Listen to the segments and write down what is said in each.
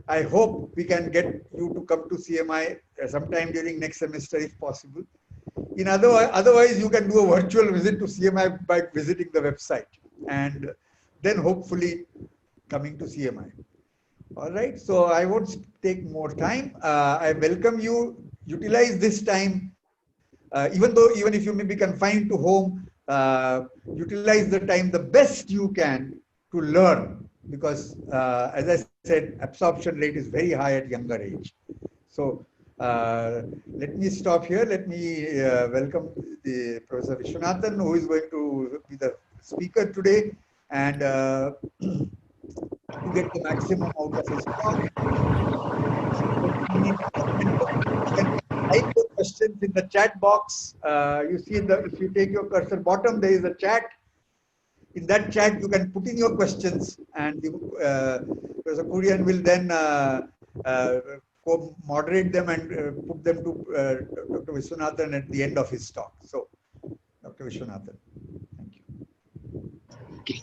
I hope we can get you to come to CMI sometime during next semester if possible. Otherwise, you can do a virtual visit to CMI by visiting the website and then hopefully coming to CMI. All right, so I won't take more time. I welcome you. Utilize this time, even if you may be confined to home, utilize the time the best you can to learn, because as I said, absorption rate is very high at younger age. So let me stop here. Let me welcome the Professor Viswanathan, who is going to be the speaker today, and to get the maximum out of his talk. Type your questions in the chat box. You see, if you take your cursor bottom, there is a chat. In that chat, you can put in your questions, and Professor Kurian will then moderate them and put them to Dr. Viswanathan at the end of his talk. So, Dr. Viswanathan, thank you. Okay.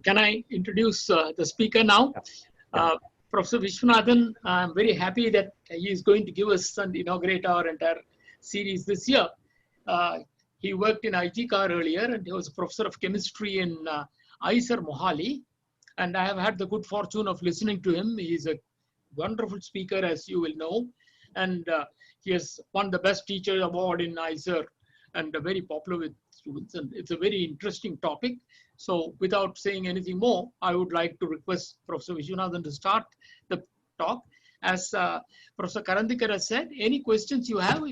Can I introduce the speaker now? Professor Viswanathan, I'm very happy that he is going to give us and inaugurate our entire series this year. He worked in IGCAR earlier, and he was a professor of chemistry in IISER Mohali. And I have had the good fortune of listening to him. He is a wonderful speaker, as you will know. And he has won the Best Teacher Award in IISER and very popular with students. And it's a very interesting topic. So without saying anything more, I would like to request Professor Viswanathan to start the talk. As Professor Karandikar has said, any questions you have,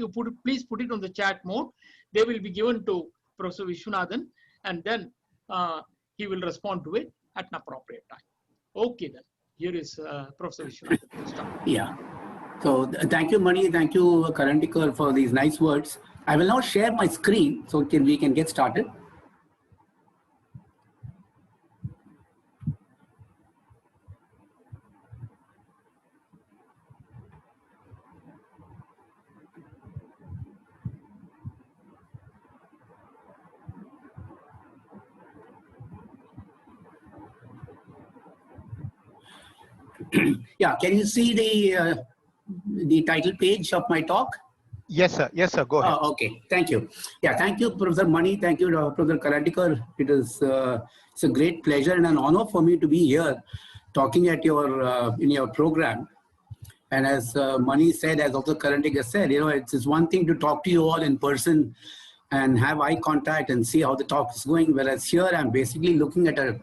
please put it on the chat mode. They will be given to Professor Viswanathan, and then he will respond to it at an appropriate time. Okay, then. Here is Professor Viswanathan to start. Yeah. So thank you, Mani. Thank you, Karandikar, for these nice words. I will now share my screen so we can get started. Yeah, can you see the title page of my talk? Yes, sir. Yes, sir. Go ahead. Okay. Thank you. Yeah, thank you, Professor Mani. Thank you, Professor Karandikar. It's a great pleasure and an honor for me to be here talking at your in your program. And as Mani said, as also Karandikar said, it's one thing to talk to you all in person and have eye contact and see how the talk is going. Whereas here, I'm basically looking at a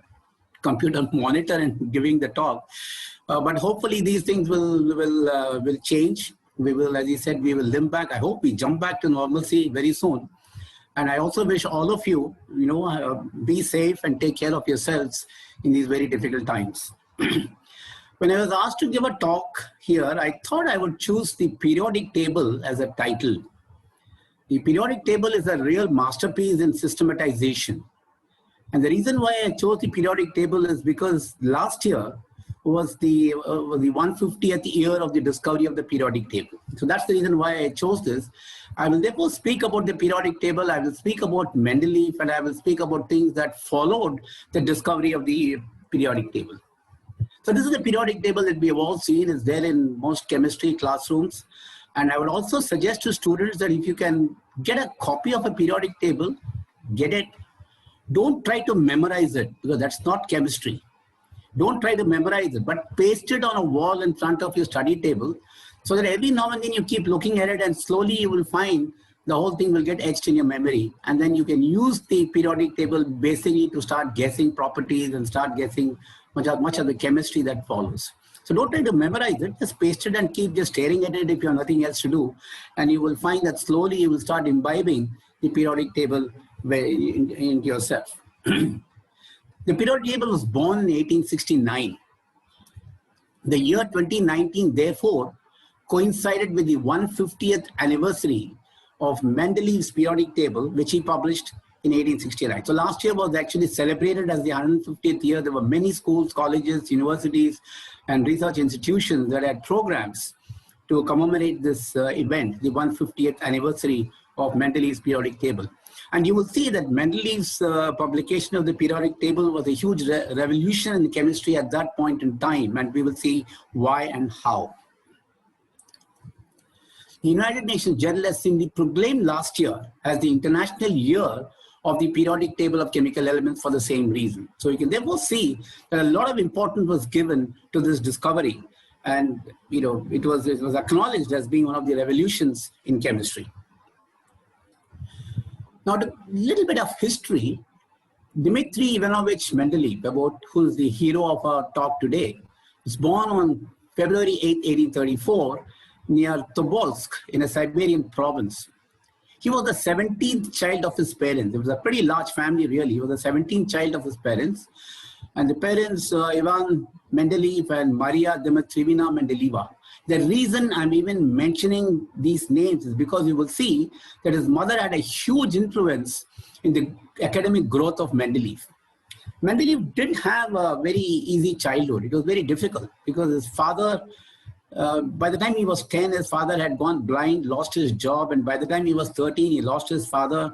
computer monitor and giving the talk. But hopefully these things will change. We will, as he said, we will limp back. I hope we jump back to normalcy very soon. And I also wish all of you, be safe and take care of yourselves in these very difficult times. When I was asked to give a talk here, I thought I would choose the periodic table as a title. The periodic table is a real masterpiece in systematization. And the reason why I chose the periodic table is because last year was the 150th year of the discovery of the periodic table. So that's the reason why I chose this. I will therefore speak about the periodic table. I will speak about Mendeleev, and I will speak about things that followed the discovery of the periodic table. So this is the periodic table that we have all seen. It's there in most chemistry classrooms. And I would also suggest to students that if you can get a copy of a periodic table, get it. Don't try to memorize it, because that's not chemistry. Don't try to memorize it, but paste it on a wall in front of your study table so that every now and then you keep looking at it, and slowly you will find the whole thing will get etched in your memory. And then you can use the periodic table basically to start guessing properties and start guessing much of the chemistry that follows. So don't try to memorize it, just paste it and keep just staring at it if you have nothing else to do. And you will find that slowly you will start imbibing the periodic table into yourself. The periodic table was born in 1869. The year 2019, therefore, coincided with the 150th anniversary of Mendeleev's periodic table, which he published in 1869. So last year was actually celebrated as the 150th year. There were many schools, colleges, universities, and research institutions that had programs to commemorate this event, the 150th anniversary of Mendeleev's periodic table. And you will see that Mendeleev's publication of the periodic table was a huge revolution in chemistry at that point in time, and we will see why and how. The United Nations General Assembly proclaimed last year as the International Year of the Periodic Table of Chemical Elements for the same reason. So you can therefore see that a lot of importance was given to this discovery, and it was acknowledged as being one of the revolutions in chemistry. Now, a little bit of history. Dmitry Ivanovich Mendeleev, who is the hero of our talk today, was born on February 8, 1834, near Tobolsk in a Siberian province. He was the 17th child of his parents. It was a pretty large family, really. He was the 17th child of his parents. And the parents, Ivan Mendeleev and Maria Dmitrievna Mendeleeva. The reason I'm even mentioning these names is because you will see that his mother had a huge influence in the academic growth of Mendeleev. Mendeleev didn't have a very easy childhood. It was very difficult because his father, by the time he was 10, his father had gone blind, lost his job, and by the time he was 13, he lost his father.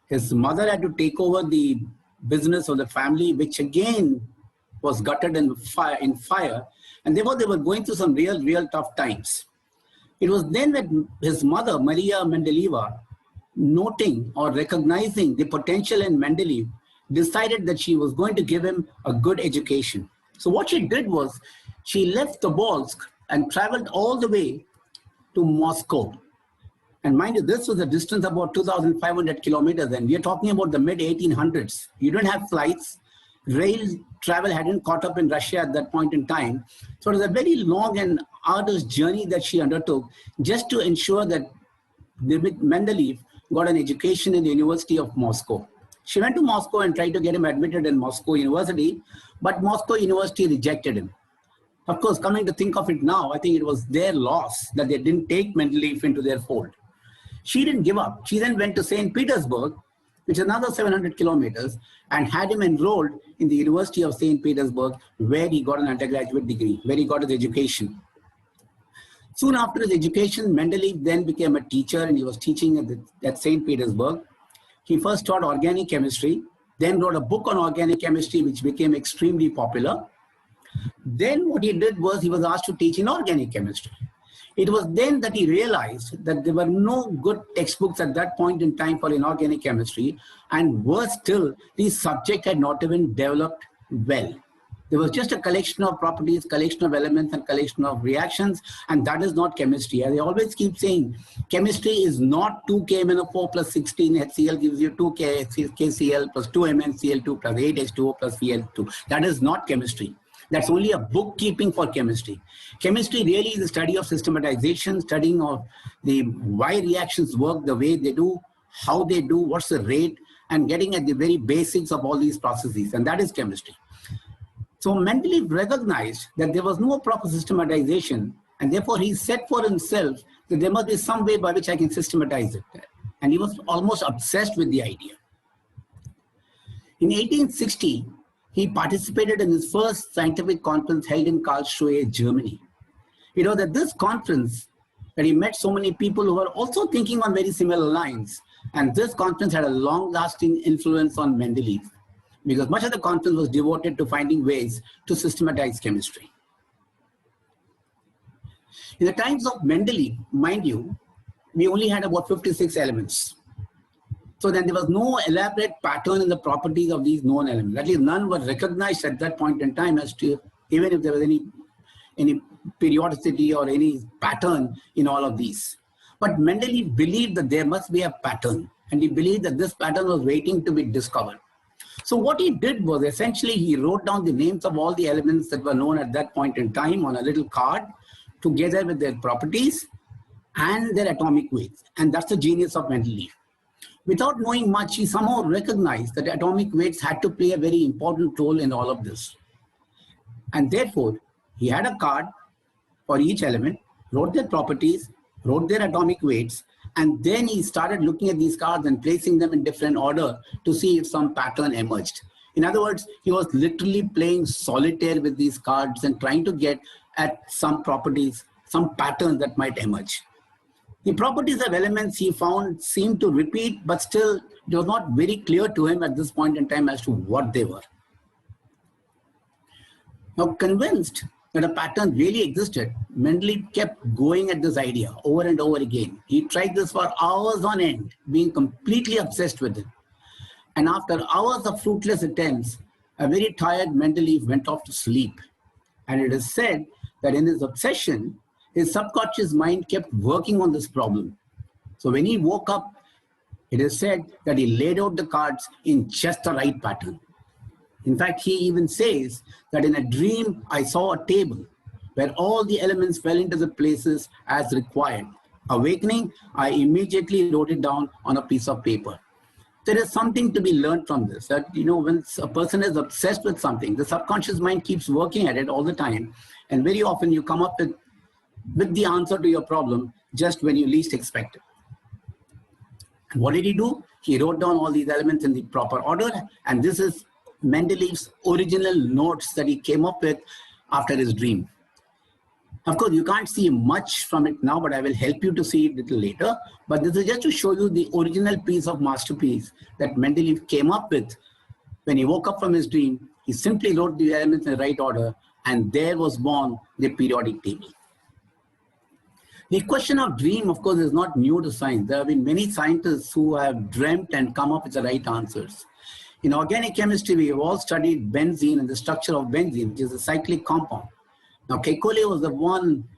His mother had to take over the business of the family, which again was gutted in fire, and therefore they were going through some real tough times. It was then that his mother, Maria Mendeleeva, noting or recognizing the potential in Mendeleev, decided that she was going to give him a good education. So what she did was she left Tobolsk and traveled all the way to Moscow. And mind you, this was a distance about 2,500 kilometers, and we are talking about the mid-1800s. You don't have flights. Rail travel hadn't caught up in Russia at that point in time. So it was a very long and arduous journey that she undertook just to ensure that Mendeleev got an education in the University of Moscow. She went to Moscow and tried to get him admitted in Moscow University, but Moscow University rejected him. Of course, coming to think of it now, I think it was their loss that they didn't take Mendeleev into their fold. She didn't give up. She then went to St. Petersburg, which is another 700 kilometers, and had him enrolled in the University of St. Petersburg, where he got an undergraduate degree, where he got his education. Soon after his education, Mendeleev then became a teacher, and he was teaching at St. Petersburg. He first taught organic chemistry, then wrote a book on organic chemistry, which became extremely popular. Then what he did was he was asked to teach inorganic chemistry. It was then that he realized that there were no good textbooks at that point in time for inorganic chemistry, and worse still, the subject had not even developed well. There was just a collection of properties, collection of elements, and collection of reactions, and that is not chemistry. As I always keep saying, chemistry is not 2KMnO4 plus 16 HCl gives you 2KCl plus 2MnCl2 plus 8H2O plus Cl2. That is not chemistry. That's only a bookkeeping for chemistry. Chemistry really is the study of systematization, studying of why reactions work the way they do, how they do, what's the rate, and getting at the very basics of all these processes, and that is chemistry. So Mendeleev recognized that there was no proper systematization, and therefore he set for himself that there must be some way by which I can systematize it. And he was almost obsessed with the idea. In 1860, he participated in his first scientific conference held in Karlsruhe, Germany. It was at this conference that he met so many people who were also thinking on very similar lines. And this conference had a long-lasting influence on Mendeleev, because much of the conference was devoted to finding ways to systematize chemistry. In the times of Mendeleev, mind you, we only had about 56 elements. So then there was no elaborate pattern in the properties of these known elements. At least none were recognized at that point in time as to even if there was any periodicity or any pattern in all of these. But Mendeleev believed that there must be a pattern, and he believed that this pattern was waiting to be discovered. So what he did was essentially he wrote down the names of all the elements that were known at that point in time on a little card, together with their properties and their atomic weights. And that's the genius of Mendeleev. Without knowing much, he somehow recognized that atomic weights had to play a very important role in all of this. And therefore, he had a card for each element, wrote their properties, wrote their atomic weights, and then he started looking at these cards and placing them in different order to see if some pattern emerged. In other words, he was literally playing solitaire with these cards and trying to get at some properties, some pattern that might emerge. The properties of elements he found seemed to repeat, but still it was not very clear to him at this point in time as to what they were. Now, convinced that a pattern really existed, Mendeleev kept going at this idea over and over again. He tried this for hours on end, being completely obsessed with it. And after hours of fruitless attempts, a very tired Mendeleev went off to sleep. And it is said that in his obsession, his subconscious mind kept working on this problem. So when he woke up, it is said that he laid out the cards in just the right pattern. In fact, he even says that in a dream, I saw a table where all the elements fell into the places as required. Awakening, I immediately wrote it down on a piece of paper. There is something to be learned from this, that, when a person is obsessed with something, the subconscious mind keeps working at it all the time. And very often you come up with the answer to your problem just when you least expect it. And what did he do? He wrote down all these elements in the proper order. And this is Mendeleev's original notes that he came up with after his dream. Of course, you can't see much from it now, but I will help you to see it a little later. But this is just to show you the original piece of masterpiece that Mendeleev came up with. When he woke up from his dream, he simply wrote the elements in the right order, and there was born the periodic table. The question of dream, of course, is not new to science. There have been many scientists who have dreamt and come up with the right answers. In organic chemistry, we have all studied benzene and the structure of benzene, which is a cyclic compound. Now, Kekulé was the one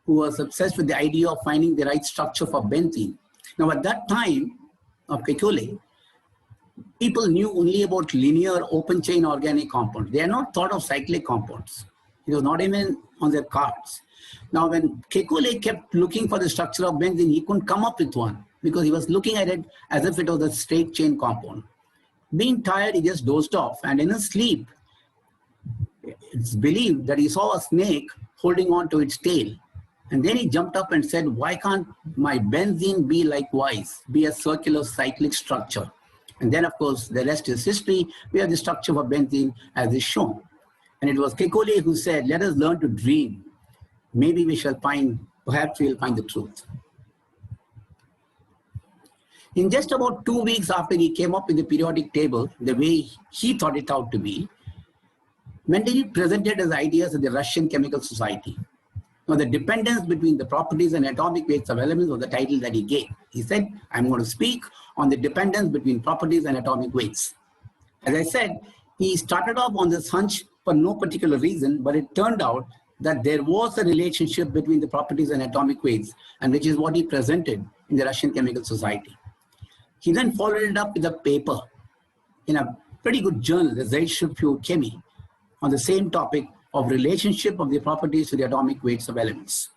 who was obsessed with the idea of finding the right structure for benzene. Now, at that time of Kekulé, people knew only about linear open chain organic compounds. They had not thought of cyclic compounds. It was not even on their cards. Now, when Kekulé kept looking for the structure of benzene, he couldn't come up with one because he was looking at it as if it was a straight chain compound. Being tired, he just dozed off, and in his sleep, it's believed that he saw a snake holding on to its tail. And then he jumped up and said, why can't my benzene be likewise, be a circular cyclic structure? And then, of course, the rest is history. We have the structure of benzene as is shown. And it was Kekulé who said, let us learn to dream. Maybe we shall find, perhaps we'll find the truth. In just about 2 weeks after he came up with the periodic table, the way he thought it out to be, Mendeleev presented his ideas at the Russian Chemical Society. Now, the dependence between the properties and atomic weights of elements was the title that he gave. He said, I'm going to speak on the dependence between properties and atomic weights. As I said, he started off on this hunch for no particular reason, but it turned out that there was a relationship between the properties and atomic weights, and which is what he presented in the Russian Chemical Society. He then followed it up with a paper in a pretty good journal, the Zeitschrift für Chemie, on the same topic of relationship of the properties to the atomic weights of elements.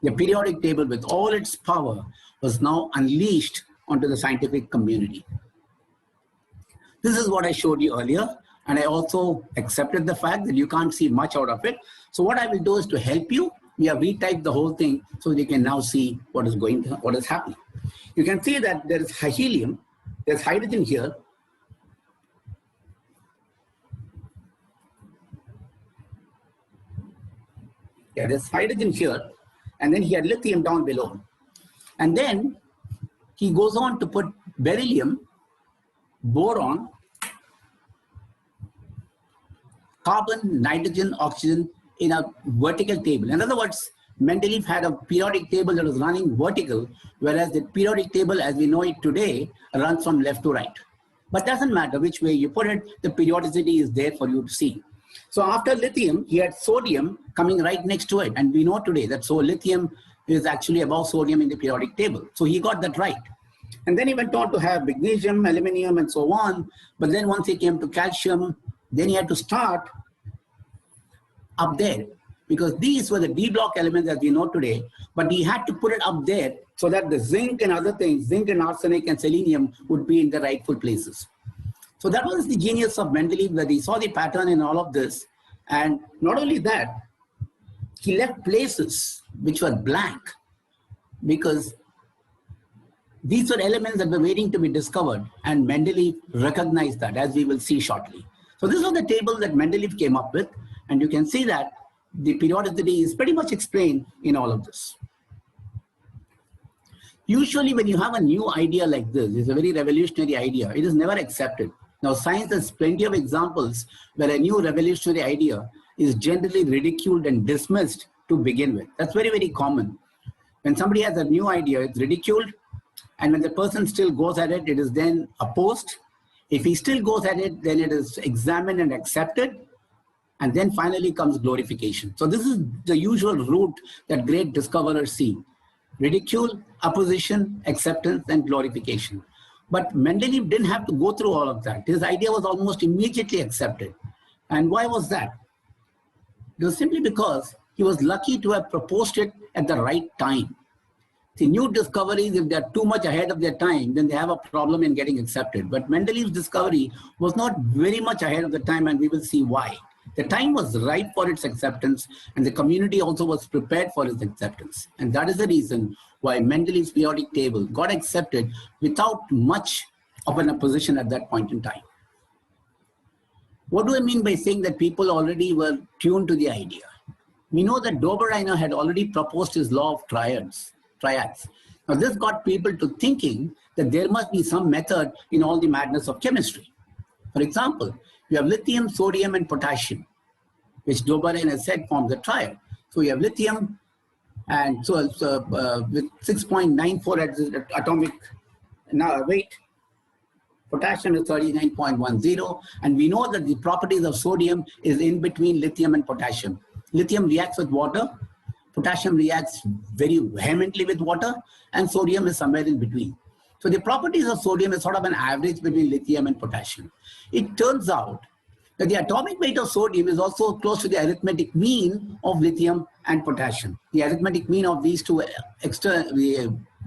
The periodic table, with all its power, was now unleashed onto the scientific community. This is what I showed you earlier, and I also accepted the fact that you can't see much out of it. So what I will do is to help you. We have retyped the whole thing so that you can now see what is happening. You can see that there is helium, there's hydrogen here. Yeah, there's hydrogen here, and then he had lithium down below. And then he goes on to put beryllium, boron, carbon, nitrogen, oxygen in a vertical table. In other words, Mendeleev had a periodic table that was running vertical, whereas the periodic table as we know it today runs from left to right. But doesn't matter which way you put it, the periodicity is there for you to see. So after lithium, he had sodium coming right next to it. And we know today that so lithium is actually above sodium in the periodic table. So he got that right. And then he went on to have magnesium, aluminum, and so on. But then once he came to calcium, then he had to start up there, because these were the D block elements as we know today, but he had to put it up there so that the zinc and other things, zinc and arsenic and selenium, would be in the rightful places. So that was the genius of Mendeleev, that he saw the pattern in all of this. And not only that, he left places which were blank, because these were elements that were waiting to be discovered, and Mendeleev recognized that, as we will see shortly. So this was the table that Mendeleev came up with, and you can see that the periodicity is pretty much explained in all of this. Usually when you have a new idea like this, it's a very revolutionary idea, it is never accepted. Now science has plenty of examples where a new revolutionary idea is generally ridiculed and dismissed to begin with. That's very, very common. When somebody has a new idea, it's ridiculed, and when the person still goes at it, it is then opposed. If he still goes at it, then it is examined and accepted, and then finally comes glorification. So this is the usual route that great discoverers see. Ridicule, opposition, acceptance, and glorification. But Mendeleev didn't have to go through all of that. His idea was almost immediately accepted. And why was that? It was simply because he was lucky to have proposed it at the right time. See, new discoveries, if they're too much ahead of their time, then they have a problem in getting accepted. But Mendeleev's discovery was not very much ahead of the time, and we will see why. The time was ripe for its acceptance, and the community also was prepared for its acceptance. And that is the reason why Mendeleev's periodic table got accepted without much of an opposition at that point in time. What do I mean by saying that people already were tuned to the idea? We know that Dobereiner had already proposed his law of triads. Now this got people to thinking that there must be some method in all the madness of chemistry. For example, you have lithium, sodium, and potassium, which Dobereiner said forms a triad. So you have lithium, and so with 6.94 atomic weight, potassium is 39.10, and we know that the properties of sodium is in between lithium and potassium. Lithium reacts with water, potassium reacts very vehemently with water, and sodium is somewhere in between. So the properties of sodium is sort of an average between lithium and potassium. It turns out that the atomic weight of sodium is also close to the arithmetic mean of lithium and potassium. The arithmetic mean of these two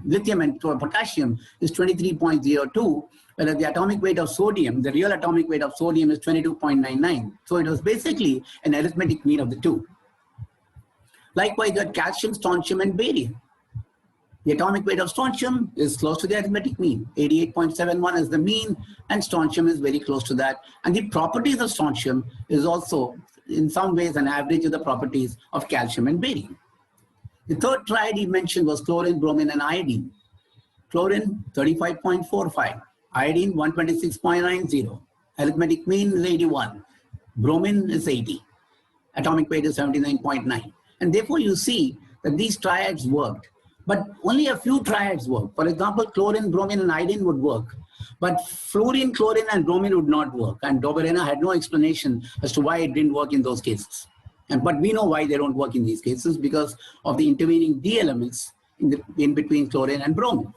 lithium and potassium is 23.02, whereas the atomic weight of sodium, the real atomic weight of sodium is 22.99. So it was basically an arithmetic mean of the two. Likewise, you had calcium, strontium, and barium. The atomic weight of strontium is close to the arithmetic mean. 88.71 is the mean, and strontium is very close to that. And the properties of strontium is also, in some ways, an average of the properties of calcium and barium. The third triad he mentioned was chlorine, bromine, and iodine. Chlorine, 35.45. Iodine, 126.90. Arithmetic mean is 81. Bromine is 80. Atomic weight is 79.9. And therefore, you see that these triads worked. But only a few triads work. For example, chlorine, bromine, and iodine would work. But fluorine, chlorine, and bromine would not work. And Dobereiner had no explanation as to why it didn't work in those cases. But we know why they don't work in these cases, because of the intervening D elements in between chlorine and bromine.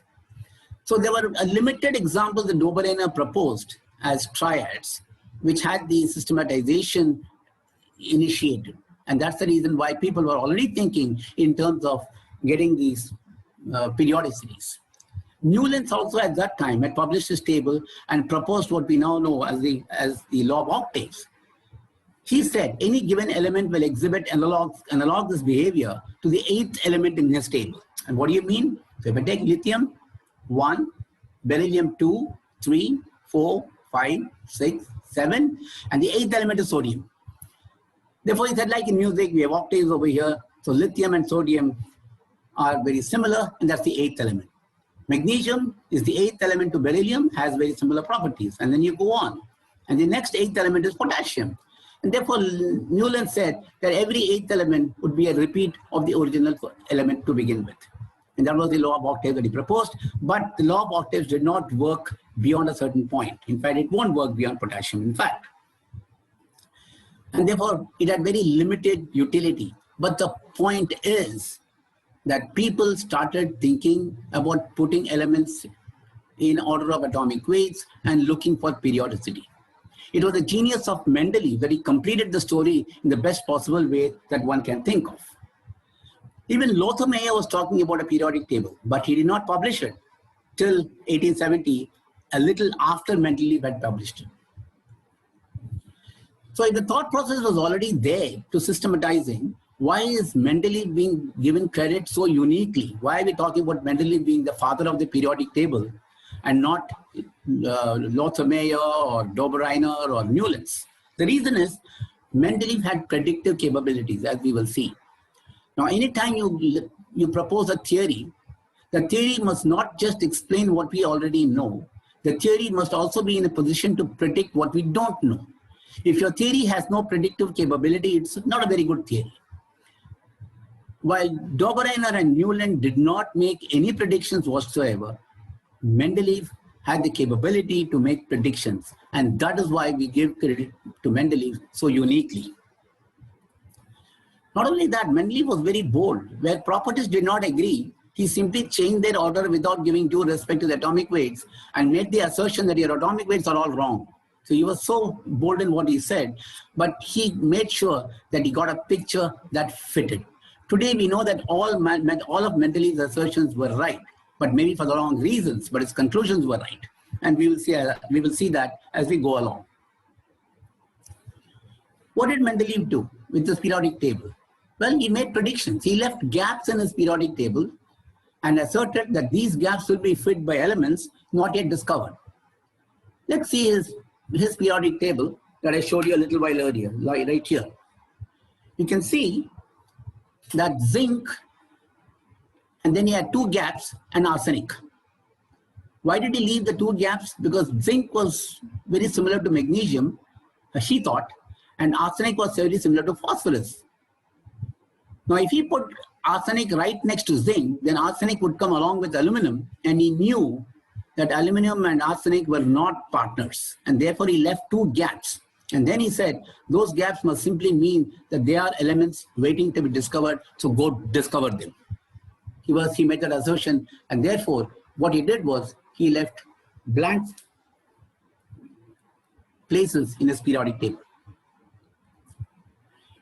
So there were a limited examples that Dobereiner proposed as triads, which had the systematization initiated. And that's the reason why people were already thinking in terms of getting these periodicities. Newlands also at that time had published his table and proposed what we now know as the law of octaves. He said any given element will exhibit analogous behavior to the 8th element in his table. And what do you mean? So if I take lithium 1, beryllium 2, 3, 4, 5, 6, 7, and the 8th element is sodium. Therefore, he said, like in music, we have octaves over here. So lithium and sodium are very similar, and that's the 8th element. Magnesium is the 8th element to beryllium, has very similar properties. And then you go on. And the next 8th element is potassium. And therefore, Newland said that every 8th element would be a repeat of the original element to begin with. And that was the law of octaves that he proposed. But the law of octaves did not work beyond a certain point. In fact, it won't work beyond potassium, in fact. And therefore, it had very limited utility. But the point is that people started thinking about putting elements in order of atomic weights and looking for periodicity. It was the genius of Mendeleev that he completed the story in the best possible way that one can think of. Even Lothar Meyer was talking about a periodic table, but he did not publish it till 1870, a little after Mendeleev had published it. So if the thought process was already there to systematizing, why is Mendeleev being given credit so uniquely? Why are we talking about Mendeleev being the father of the periodic table and not Lothar Meyer or Dobereiner or Newlands? The reason is Mendeleev had predictive capabilities, as we will see. Now, anytime you propose a theory, The theory must not just explain what we already know. The theory must also be in a position to predict what we don't know. If your theory has no predictive capability, it's not a very good theory. While Dobereiner and Newland did not make any predictions whatsoever, Mendeleev had the capability to make predictions, and that is why we give credit to Mendeleev so uniquely. Not only that, Mendeleev was very bold. Where properties did not agree, he simply changed their order without giving due respect to the atomic weights and made the assertion that your atomic weights are all wrong. So he was so bold in what he said, but he made sure that he got a picture that fitted. Today we know that all of Mendeleev's assertions were right, but maybe for the wrong reasons, but his conclusions were right. And we will see that as we go along. What did Mendeleev do with this periodic table? Well, he made predictions. He left gaps in his periodic table and asserted that these gaps will be filled by elements not yet discovered. Let's see his periodic table that I showed you a little while earlier, right here. You can see that zinc, and then he had two gaps, and arsenic. Why did he leave the two gaps? Because zinc was very similar to magnesium, he thought, and arsenic was very similar to phosphorus. Now, if he put arsenic right next to zinc, then arsenic would come along with aluminum, and he knew that aluminum and arsenic were not partners, and therefore he left two gaps. And then he said, those gaps must simply mean that they are elements waiting to be discovered, so go discover them. He made that assertion, and therefore what he did was he left blank places in his periodic table.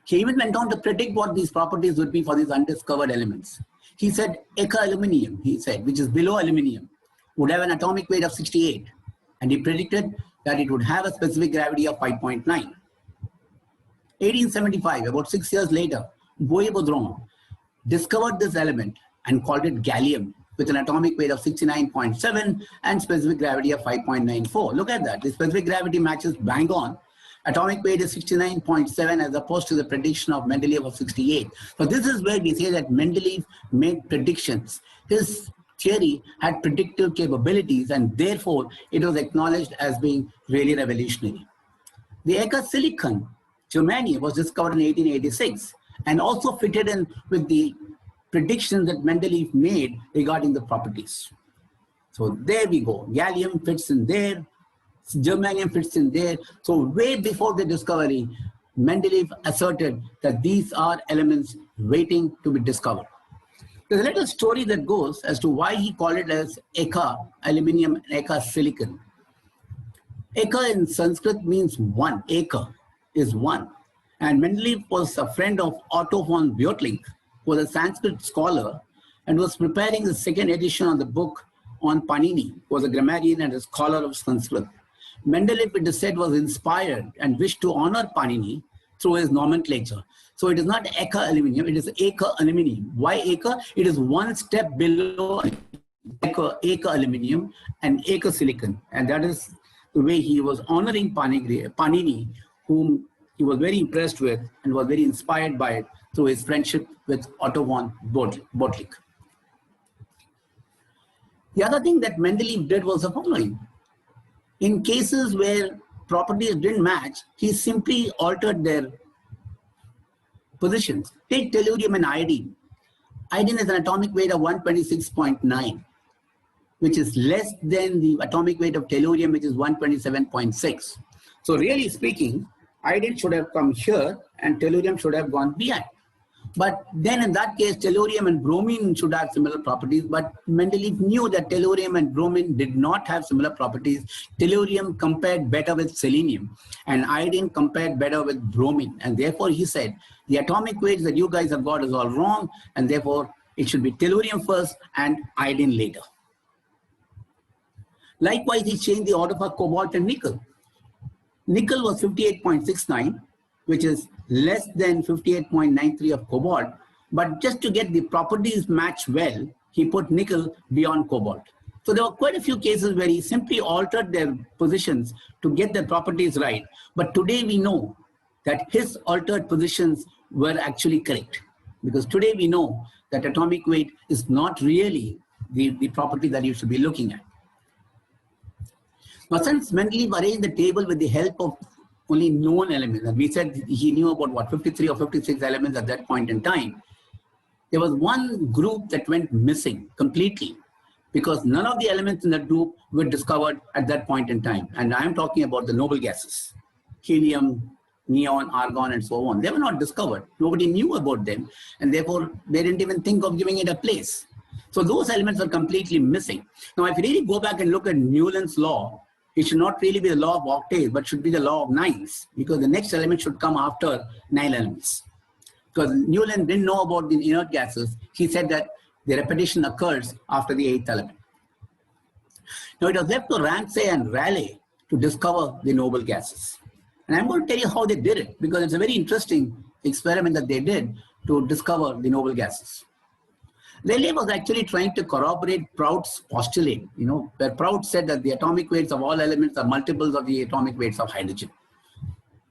He even went on to predict what these properties would be for these undiscovered elements. He said Eka aluminium, he said, which is below aluminium, would have an atomic weight of 68. And he predicted that it would have a specific gravity of 5.9. 1875, about 6 years later, Bois-Baudron discovered this element and called it gallium with an atomic weight of 69.7 and specific gravity of 5.94. Look at that. The specific gravity matches bang on. Atomic weight is 69.7 as opposed to the prediction of Mendeleev of 68. So this is where we say that Mendeleev made predictions. His theory had predictive capabilities, and therefore it was acknowledged as being really revolutionary. The Eka silicon, germanium, was discovered in 1886 and also fitted in with the predictions that Mendeleev made regarding the properties. So there we go. Gallium fits in there. Germanium fits in there. So way before the discovery, Mendeleev asserted that these are elements waiting to be discovered. There's a little story that goes as to why he called it as Eka aluminium and Eka silicon. Eka in Sanskrit means one. Eka is one. And Mendeleev was a friend of Otto von Gutenberg, who was a Sanskrit scholar and was preparing the second edition of the book on Panini, who was a grammarian and a scholar of Sanskrit. Mendeleev, it is said, was inspired and wished to honor Panini through his nomenclature. So it is not Eka aluminium, it is Eka aluminium. Why Eka? It is one step below Eka aluminium and Eka silicon. And that is the way he was honoring Panini, whom he was very impressed with and was very inspired by it through his friendship with Otto von Gutenberg. The other thing that Mendeleev did was the following. In cases where properties didn't match, he simply altered their positions. Take tellurium and iodine. Iodine has an atomic weight of 126.9, which is less than the atomic weight of tellurium, which is 127.6. So really speaking, iodine should have come here and tellurium should have gone behind. But then in that case, tellurium and bromine should have similar properties, but Mendeleev knew that tellurium and bromine did not have similar properties. Tellurium compared better with selenium and iodine compared better with bromine. And therefore he said, the atomic weights that you guys have got is all wrong, and therefore it should be tellurium first and iodine later. Likewise, he changed the order for cobalt and nickel. Nickel was 58.69, which is less than 58.93 of cobalt. But just to get the properties match well, he put nickel beyond cobalt. So there were quite a few cases where he simply altered their positions to get their properties right. But today we know that his altered positions were actually correct. Because today we know that atomic weight is not really the property that you should be looking at. Now, since Mendeleev arranged the table with the help of only known elements, and we said he knew about what, 53 or 56 elements at that point in time, there was one group that went missing completely because none of the elements in that group were discovered at that point in time. And I'm talking about the noble gases, helium, neon, argon, and so on. They were not discovered. Nobody knew about them, and therefore they didn't even think of giving it a place. So those elements are completely missing. Now, if you really go back and look at Newland's law, it should not really be the law of octaves, but should be the law of nines, because the next element should come after 9 elements. Because Newland didn't know about the inert gases, he said that the repetition occurs after the 8th element. Now, it was left to Ramsay and Rayleigh to discover the noble gases. And I'm going to tell you how they did it, because it's a very interesting experiment that they did to discover the noble gases. Rayleigh was actually trying to corroborate Prout's postulate, where Prout said that the atomic weights of all elements are multiples of the atomic weights of hydrogen.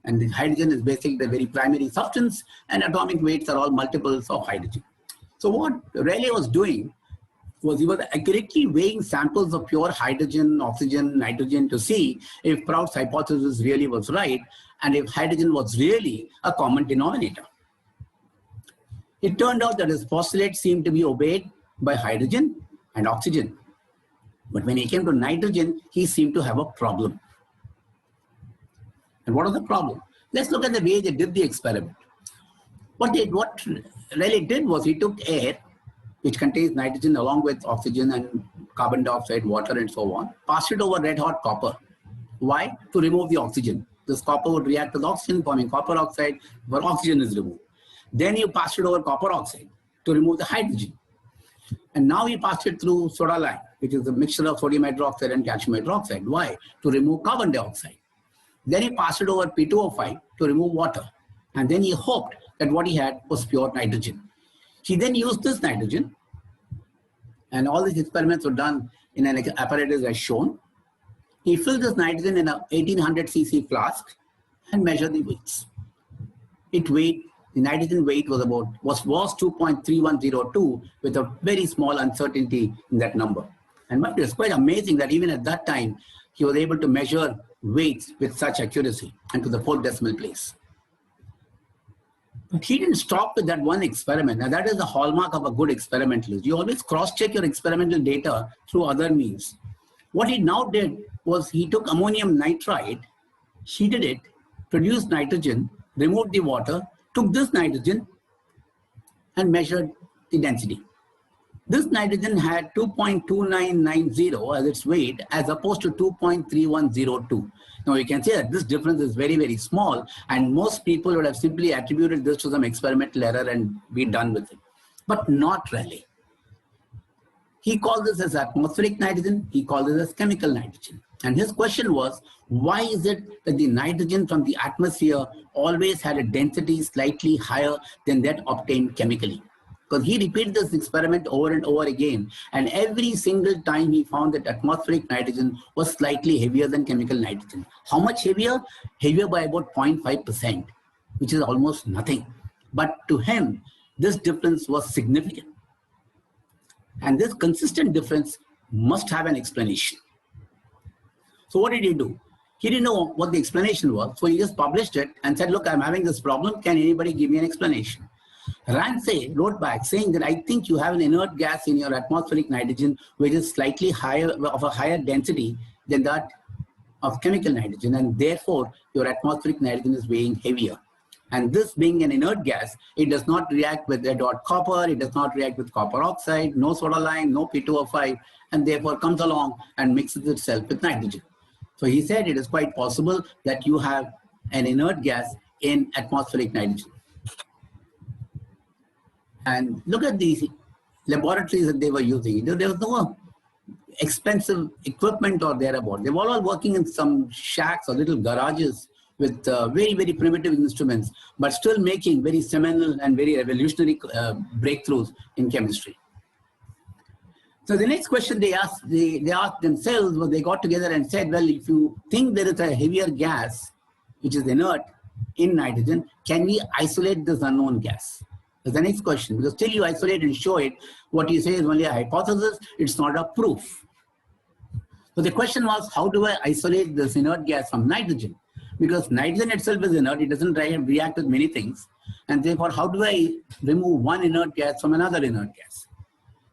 And the hydrogen is basically the very primary substance, and atomic weights are all multiples of hydrogen. So what Rayleigh was doing was he was accurately weighing samples of pure hydrogen, oxygen, nitrogen to see if Prout's hypothesis really was right and if hydrogen was really a common denominator. It turned out that his postulate seemed to be obeyed by hydrogen and oxygen. But when he came to nitrogen, he seemed to have a problem. And what was the problem? Let's look at the way they did the experiment. What Rayleigh did was he took air, which contains nitrogen along with oxygen and carbon dioxide, water, and so on, passed it over red hot copper. Why? To remove the oxygen. This copper would react with oxygen, forming copper oxide, where oxygen is removed. Then you passed it over copper oxide to remove the hydrogen. And now you passed it through soda lime, which is a mixture of sodium hydroxide and calcium hydroxide. Why? To remove carbon dioxide. Then he passed it over P2O5 to remove water. And then he hoped that what he had was pure nitrogen. He then used this nitrogen, and all these experiments were done in an apparatus as shown. He filled this nitrogen in a 1800 cc flask and measured the weights. The nitrogen weight was 2.3102 with a very small uncertainty in that number. And it's quite amazing that even at that time, he was able to measure weights with such accuracy and to the 4th decimal place. But he didn't stop with that one experiment. Now that is the hallmark of a good experimentalist. You always cross-check your experimental data through other means. What he now did was he took ammonium nitride, heated it, produced nitrogen, removed the water, took this nitrogen and measured the density. This nitrogen had 2.2990 as its weight as opposed to 2.3102. Now you can see that this difference is very, very small, and most people would have simply attributed this to some experimental error and be done with it, but not Rayleigh. He called this as atmospheric nitrogen, he called this as chemical nitrogen. And his question was, why is it that the nitrogen from the atmosphere always had a density slightly higher than that obtained chemically? Because he repeated this experiment over and over again, and every single time he found that atmospheric nitrogen was slightly heavier than chemical nitrogen. How much heavier? Heavier by about 0.5%, which is almost nothing. But to him, this difference was significant. And this consistent difference must have an explanation. So what did he do? He didn't know what the explanation was, so he just published it and said, look, I'm having this problem. Can anybody give me an explanation? Ramsay wrote back saying that I think you have an inert gas in your atmospheric nitrogen which is slightly higher, of a higher density than that of chemical nitrogen, and therefore your atmospheric nitrogen is weighing heavier. And this being an inert gas, it does not react with red hot copper, it does not react with copper oxide, no soda lime, no P2O5, and therefore comes along and mixes itself with nitrogen. So he said it is quite possible that you have an inert gas in atmospheric nitrogen. And look at these laboratories that they were using. There was no expensive equipment or thereabout. They were all working in some shacks or little garages with very, very primitive instruments, but still making very seminal and very revolutionary breakthroughs in chemistry. So the next question they asked themselves was, they got together and said, well, if you think there is a heavier gas, which is inert in nitrogen, can we isolate this unknown gas? That's the next question, because till you isolate and show it, what you say is only a hypothesis, it's not a proof. So the question was, how do I isolate this inert gas from nitrogen? Because nitrogen itself is inert, it doesn't react with many things. And therefore, how do I remove one inert gas from another inert gas?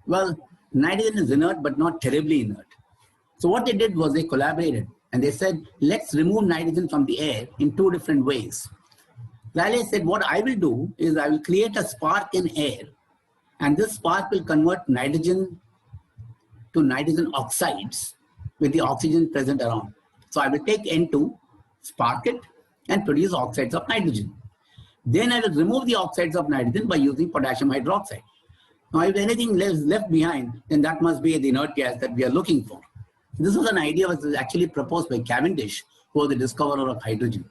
Well, nitrogen is inert, but not terribly inert. So what they did was they collaborated and they said, let's remove nitrogen from the air in two different ways. Rayleigh said, what I will do is I will create a spark in air, and this spark will convert nitrogen to nitrogen oxides with the oxygen present around. So I will take N2, spark it, and produce oxides of nitrogen. Then I will remove the oxides of nitrogen by using potassium hydroxide. Now, if anything is left behind, then that must be the inert gas that we are looking for. This was an idea that was actually proposed by Cavendish, who was the discoverer of hydrogen.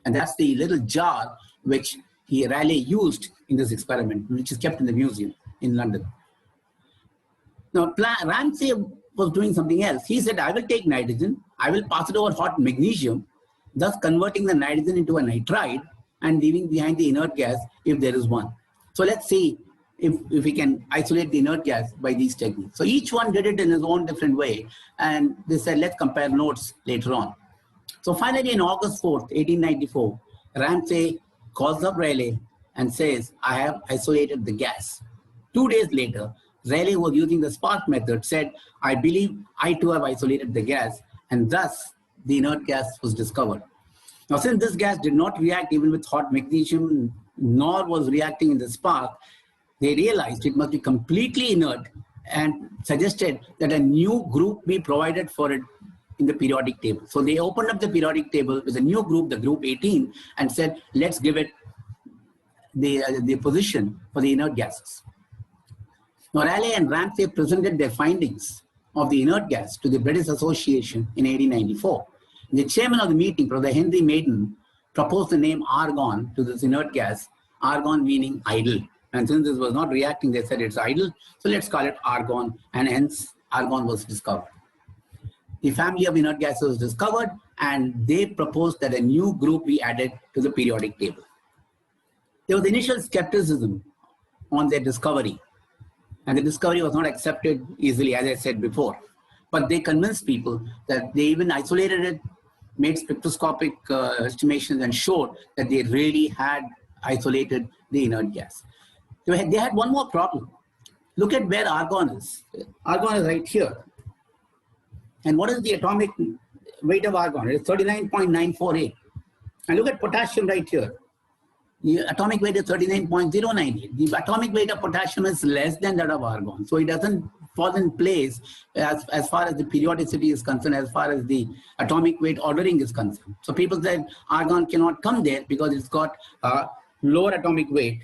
And that's the little jar which Rayleigh used in this experiment, which is kept in the museum in London. Now, Ramsay was doing something else. He said, I will take nitrogen, I will pass it over hot magnesium, thus converting the nitrogen into a nitride and leaving behind the inert gas if there is one. So let's see if we can isolate the inert gas by these techniques. So each one did it in his own different way. And they said, let's compare notes later on. So finally, on August 4th, 1894, Ramsay calls up Rayleigh and says, I have isolated the gas. 2 days later, Rayleigh was using the spark method, said, I believe I too have isolated the gas, and thus the inert gas was discovered. Now, since this gas did not react even with hot magnesium, nor was reacting in the spark, they realized it must be completely inert and suggested that a new group be provided for it in the periodic table. So they opened up the periodic table with a new group, the group 18, and said, let's give it the position for the inert gases. Now, Rayleigh and Ramsay presented their findings of the inert gas to the British Association in 1894. The chairman of the meeting, Professor Henry Maiden, proposed the name argon to this inert gas, argon meaning idle. And since this was not reacting, they said it's idle, so let's call it argon, and hence argon was discovered. The family of inert gases was discovered, and they proposed that a new group be added to the periodic table. There was initial skepticism on their discovery, and the discovery was not accepted easily, as I said before. But they convinced people that they even isolated it, made spectroscopic estimations, and showed that they really had isolated the inert gas. They had one more problem. Look at where argon is. Argon is right here. And what is the atomic weight of argon? It is 39.948. And look at potassium right here. The atomic weight is 39.098. The atomic weight of potassium is less than that of argon. So it doesn't fall in place as far as the periodicity is concerned, as far as the atomic weight ordering is concerned. So people said argon cannot come there because it's got a lower atomic weight,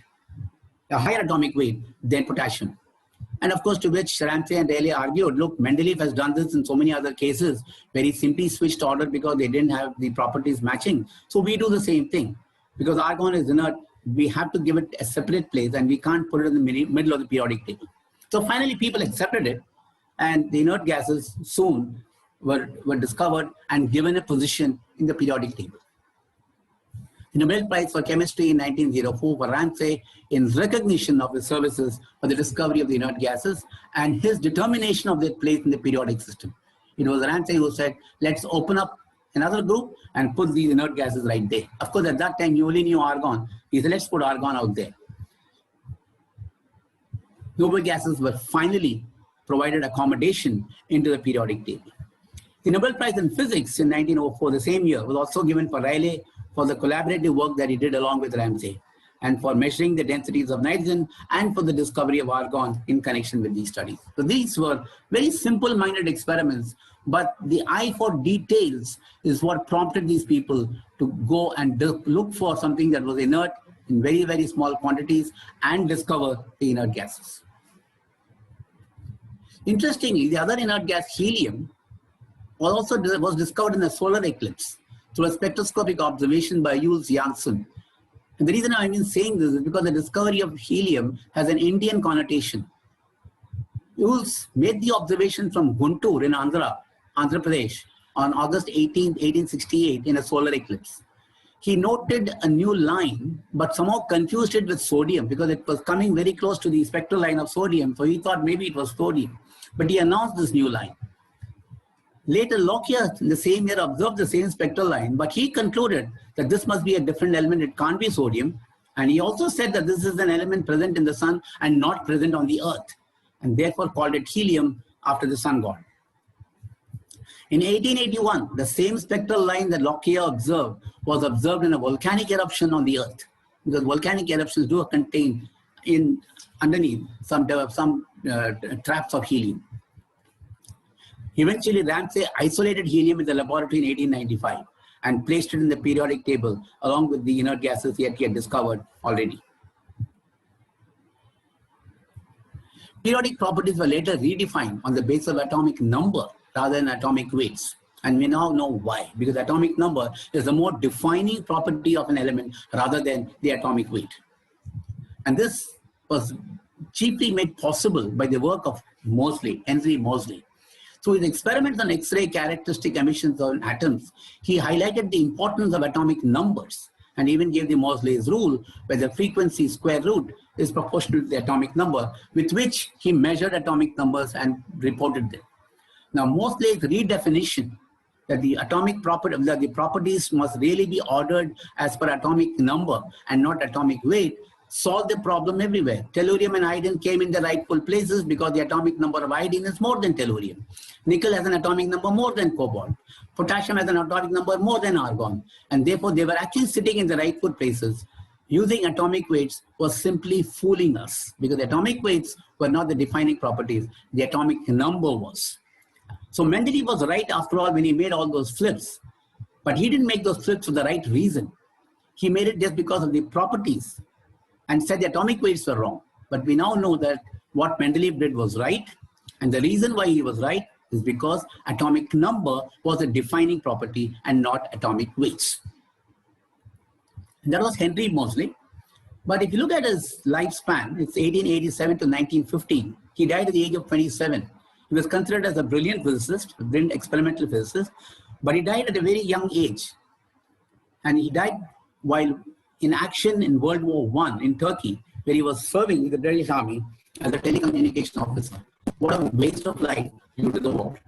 a higher atomic weight than potassium. And of course, to which Ramsay and Rayleigh argued, look, Mendeleev has done this in so many other cases where he simply switched order because they didn't have the properties matching. So we do the same thing. Because argon is inert, we have to give it a separate place and we can't put it in the middle of the periodic table. So finally, people accepted it, and the inert gases soon were discovered and given a position in the periodic table. The Nobel Prize for Chemistry in 1904 for Ramsay in recognition of his services for the discovery of the inert gases and his determination of their place in the periodic system. It was Ramsay who said, let's open up another group and put these inert gases right there. Of course, at that time, you only knew argon. He said, let's put argon out there. Noble gases were finally provided accommodation into the periodic table. The Nobel Prize in Physics in 1904, the same year, was also given for Rayleigh for the collaborative work that he did along with Ramsay, and for measuring the densities of nitrogen and for the discovery of argon in connection with these studies. So these were very simple-minded experiments, but the eye for details is what prompted these people to go and look for something that was inert in very, very small quantities and discover the inert gases. Interestingly, the other inert gas, helium, was discovered in a solar eclipse through a spectroscopic observation by Jules Janssen. And the reason I've been saying this is because the discovery of helium has an Indian connotation. Jules made the observation from Guntur in Andhra Pradesh on August 18, 1868 in a solar eclipse. he noted a new line, but somehow confused it with sodium because it was coming very close to the spectral line of sodium. So he thought maybe it was sodium, but he announced this new line. Later, Lockyer in the same year observed the same spectral line, but he concluded that this must be a different element. It can't be sodium. And he also said that this is an element present in the sun and not present on the earth, and therefore called it helium after the sun god. In 1881, the same spectral line that Lockyer observed was observed in a volcanic eruption on the earth, because volcanic eruptions do contain underneath some traps of helium. Eventually, Ramsay isolated helium in the laboratory in 1895 and placed it in the periodic table along with the inert gases he had discovered already. Periodic properties were later redefined on the basis of atomic number rather than atomic weights. And we now know why, because atomic number is the more defining property of an element rather than the atomic weight. And this was chiefly made possible by the work of Moseley, Henry Moseley. Through his experiments on X-ray characteristic emissions on atoms, he highlighted the importance of atomic numbers and even gave the Moseley's rule where the frequency square root is proportional to the atomic number, with which he measured atomic numbers and reported them. Now, Moseley's redefinition that the atomic property, that the properties must really be ordered as per atomic number and not atomic weight, solved the problem everywhere. Tellurium and iodine came in the rightful places because the atomic number of iodine is more than tellurium. Nickel has an atomic number more than cobalt. Potassium has an atomic number more than argon. And therefore, they were actually sitting in the rightful places. Using atomic weights was simply fooling us because the atomic weights were not the defining properties. The atomic number was. So Mendeleev was right after all when he made all those flips. But he didn't make those flips for the right reason. He made it just because of the properties and said the atomic weights were wrong. But we now know that what Mendeleev did was right. And the reason why he was right is because atomic number was a defining property and not atomic weights. And that was Henry Moseley. But if you look at his lifespan, it's 1887 to 1915. He died at the age of 27. He was considered as a brilliant physicist, a brilliant experimental physicist, but he died at a very young age. And he died while in action in World War I in Turkey, where he was serving with the British Army as a telecommunication officer. What a waste of life due to the war.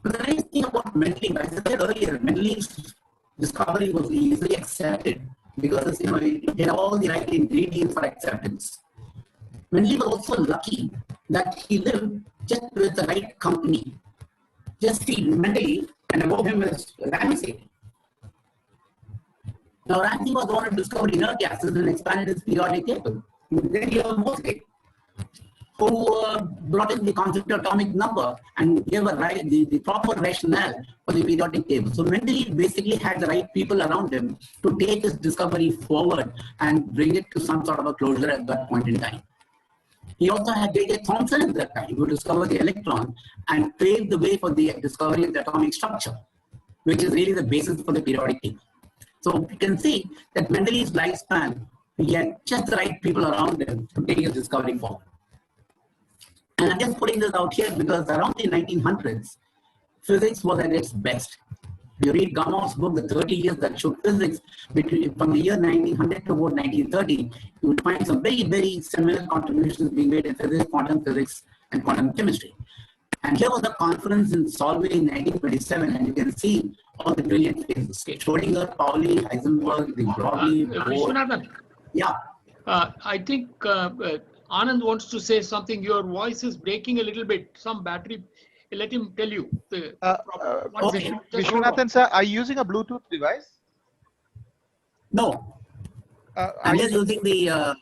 But the nice thing about Mendeleev, as I said earlier, Mendeleev's discovery was easily accepted because it had all the right ingredients for acceptance. Mendeleev was also lucky that he lived just with the right company. Just see Mendeleev, and above him is Ramsay. Now, Ramsay was the one who discovered inert gases and expanded his periodic table. Then you have Moseley, who brought in the concept of atomic number and gave the proper rationale for the periodic table. So Mendeleev basically had the right people around him to take his discovery forward and bring it to some sort of a closure at that point in time. He also had J.J. Thomson at that time, who discovered the electron and paved the way for the discovery of the atomic structure, which is really the basis for the periodic table. So you can see that Mendeleev's lifespan, he had just the right people around him to take his discovery forward. And I'm just putting this out here because around the 1900s, physics was at its best. You read Gaumont's book, The 30 Years That Shook Physics, from the year 1900 to about 1930, you will find some very, very similar contributions being made in physics, quantum physics, and quantum chemistry. And here was a conference in Solvay in 1927, and you can see all the brilliant faces. Schrödinger, Pauli, Heisenberg, the Broglie, Vishwanathan, yeah. I think Anand wants to say something. Your voice is breaking a little bit. Some battery. Let him tell you. One second. Just hold on. Vishwanathan sir, are you using a Bluetooth device? No. I'm just using the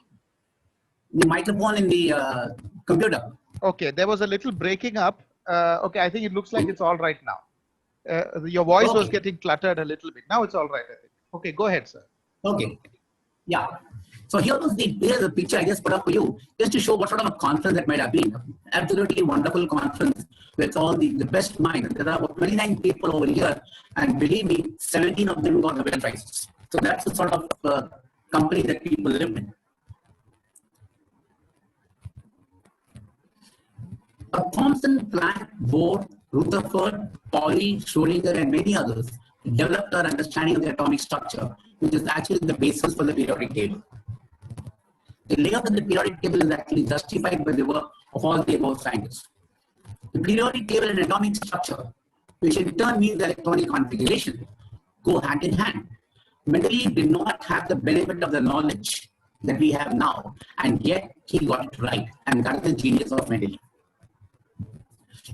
microphone in the computer. Okay, there was a little breaking up. Okay, I think it looks like it's all right now. Your voice was getting cluttered a little bit. Now it's all right, I think. Okay, go ahead, sir. Okay. Yeah. So here's the picture I just put up for you, just to show what sort of a conference that might have been. Absolutely wonderful conference with all the best minds. There are about 29 people over here, and believe me, 17 of them got Nobel Prizes. So that's the sort of company that people live in. A Thomson-Planck board Rutherford, Pauli, Schrodinger, and many others developed our understanding of the atomic structure, which is actually the basis for the periodic table. The layout of the periodic table is actually justified by the work of all the above scientists. The periodic table and atomic structure, which in turn means electronic configuration, go hand in hand. Mendeleev did not have the benefit of the knowledge that we have now, and yet he got it right, and that is the genius of Mendeleev.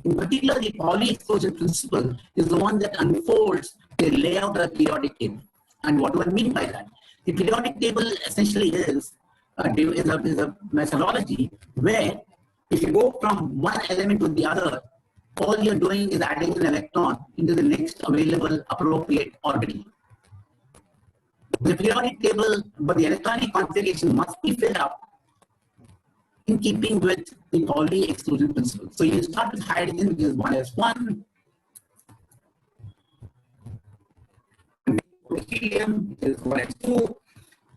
In particular, the Pauli explosion principle is the one that unfolds the layout of the periodic table. And what do I mean by that? The periodic table essentially is a methodology where if you go from one element to the other, all you're doing is adding an electron into the next available appropriate orbital. The periodic table, but the electronic configuration must be filled up in keeping with the Pauli exclusion principle. So you start with hydrogen, which is 1s1, helium, which is 1s2,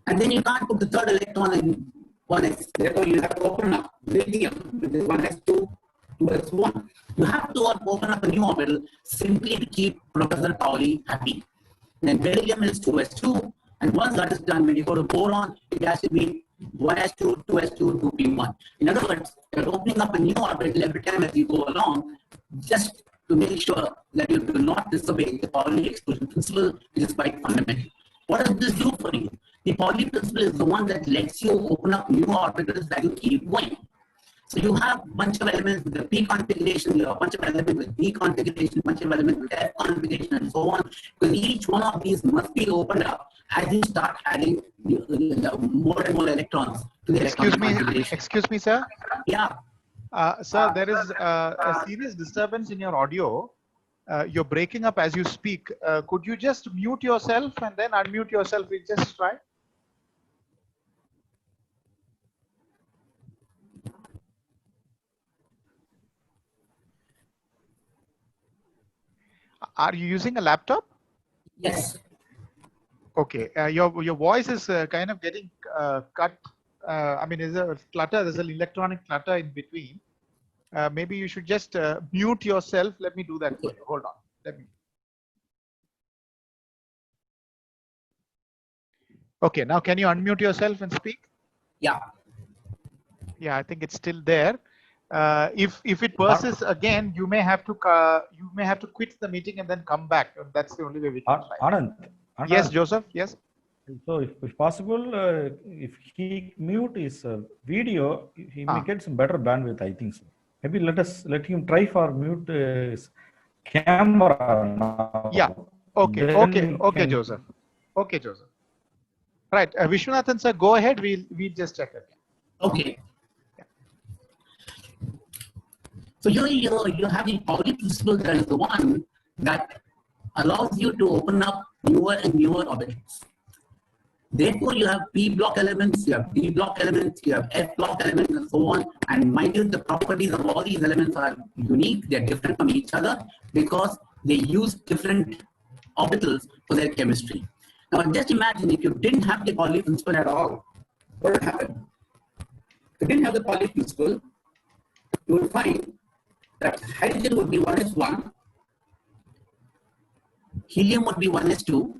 and then you can't put the third electron in 1s. Therefore, you have to open up lithium, which is 1s2, 2s1. You have to open up a new orbital simply to keep Professor Pauli happy. Then beryllium is 2s2, and once that is done, when you go to boron, it has to be 1s2, 2s2, 2p1. In other words, you're opening up a new orbital every time as you go along, just to make sure that you do not disobey the Pauli exclusion principle, which is quite fundamental. What does this do for you? The Pauli principle is the one that lets you open up new orbitals that you keep going. So you have a bunch of elements with the P configuration, you have a bunch of elements with D configuration, a bunch of elements with F configuration, and so on. Because each one of these must be opened up as you start adding more and more electrons to the configuration. Excuse me, sir. Yeah. Sir, there is a serious disturbance in your audio. You're breaking up as you speak. Could you just mute yourself and then unmute yourself? We just try. Are you using a laptop? Yes. Okay. Your voice is kind of getting cut. I mean, there's a clutter. There's an electronic clutter in between. Maybe you should just mute yourself. Let me do that for you. Hold on. Let me. Okay. Now, can you unmute yourself and speak? Yeah. Yeah, I think it's still there. If it persists again, you may have to quit the meeting and then come back. That's the only way we can try. Anand. Yes, Joseph. Yes. So, if possible, if he mute his video, he may get some better bandwidth. I think so. Maybe let him try for mute his camera now. Yeah. Okay. Then Okay, Joseph. Okay, Joseph. Right. Vishwanathan sir, go ahead. We'll just check it. Okay. So you have the Pauli principle that is the one that allows you to open up newer and newer orbitals. Therefore, you have P block elements, you have D block elements, you have F block elements, and so on. And mind you, the properties of all these elements are unique. They're different from each other because they use different orbitals for their chemistry. Now, just imagine if you didn't have the Pauli principle at all, what would happen? If you didn't have the Pauli principle, you would find that hydrogen would be 1s1, helium would be 1s2,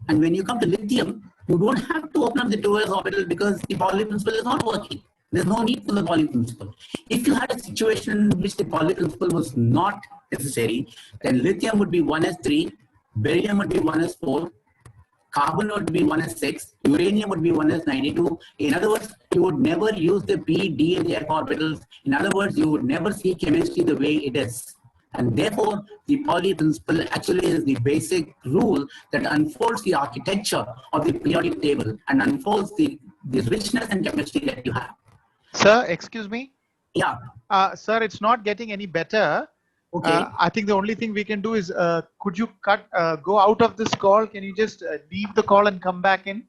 and when you come to lithium, you don't have to open up the 2s orbital because the Pauli principle is not working. There's no need for the Pauli principle. If you had a situation in which the Pauli principle was not necessary, then lithium would be 1s3, beryllium would be 1s4, carbon would be 1s6, uranium would be 1s92. In other words, you would never use the P, D, and F orbitals. In other words, you would never see chemistry the way it is. And therefore, the Pauli principle actually is the basic rule that unfolds the architecture of the periodic table and unfolds the richness and chemistry that you have. Sir, excuse me. Yeah. Sir, it's not getting any better. Okay. I think the only thing we can do is, could you go out of this call? Can you just leave the call and come back in?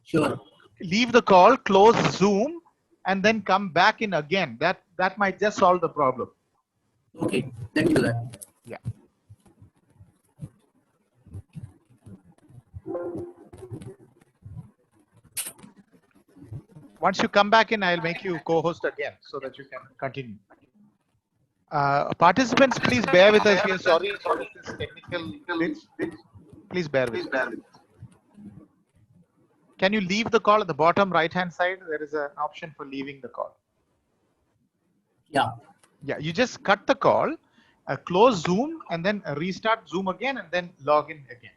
Sure. Leave the call, close Zoom, and then come back in again. That might just solve the problem. Okay, let me do that. Yeah. Once you come back in, I'll make you co-host again so that you can continue. Participants, please bear with us. We are sorry for this technical glitch. Please bear with us. Can you leave the call at the bottom right-hand side? There is an option for leaving the call. Yeah. Yeah, you just cut the call, close Zoom, and then restart Zoom again, and then log in again.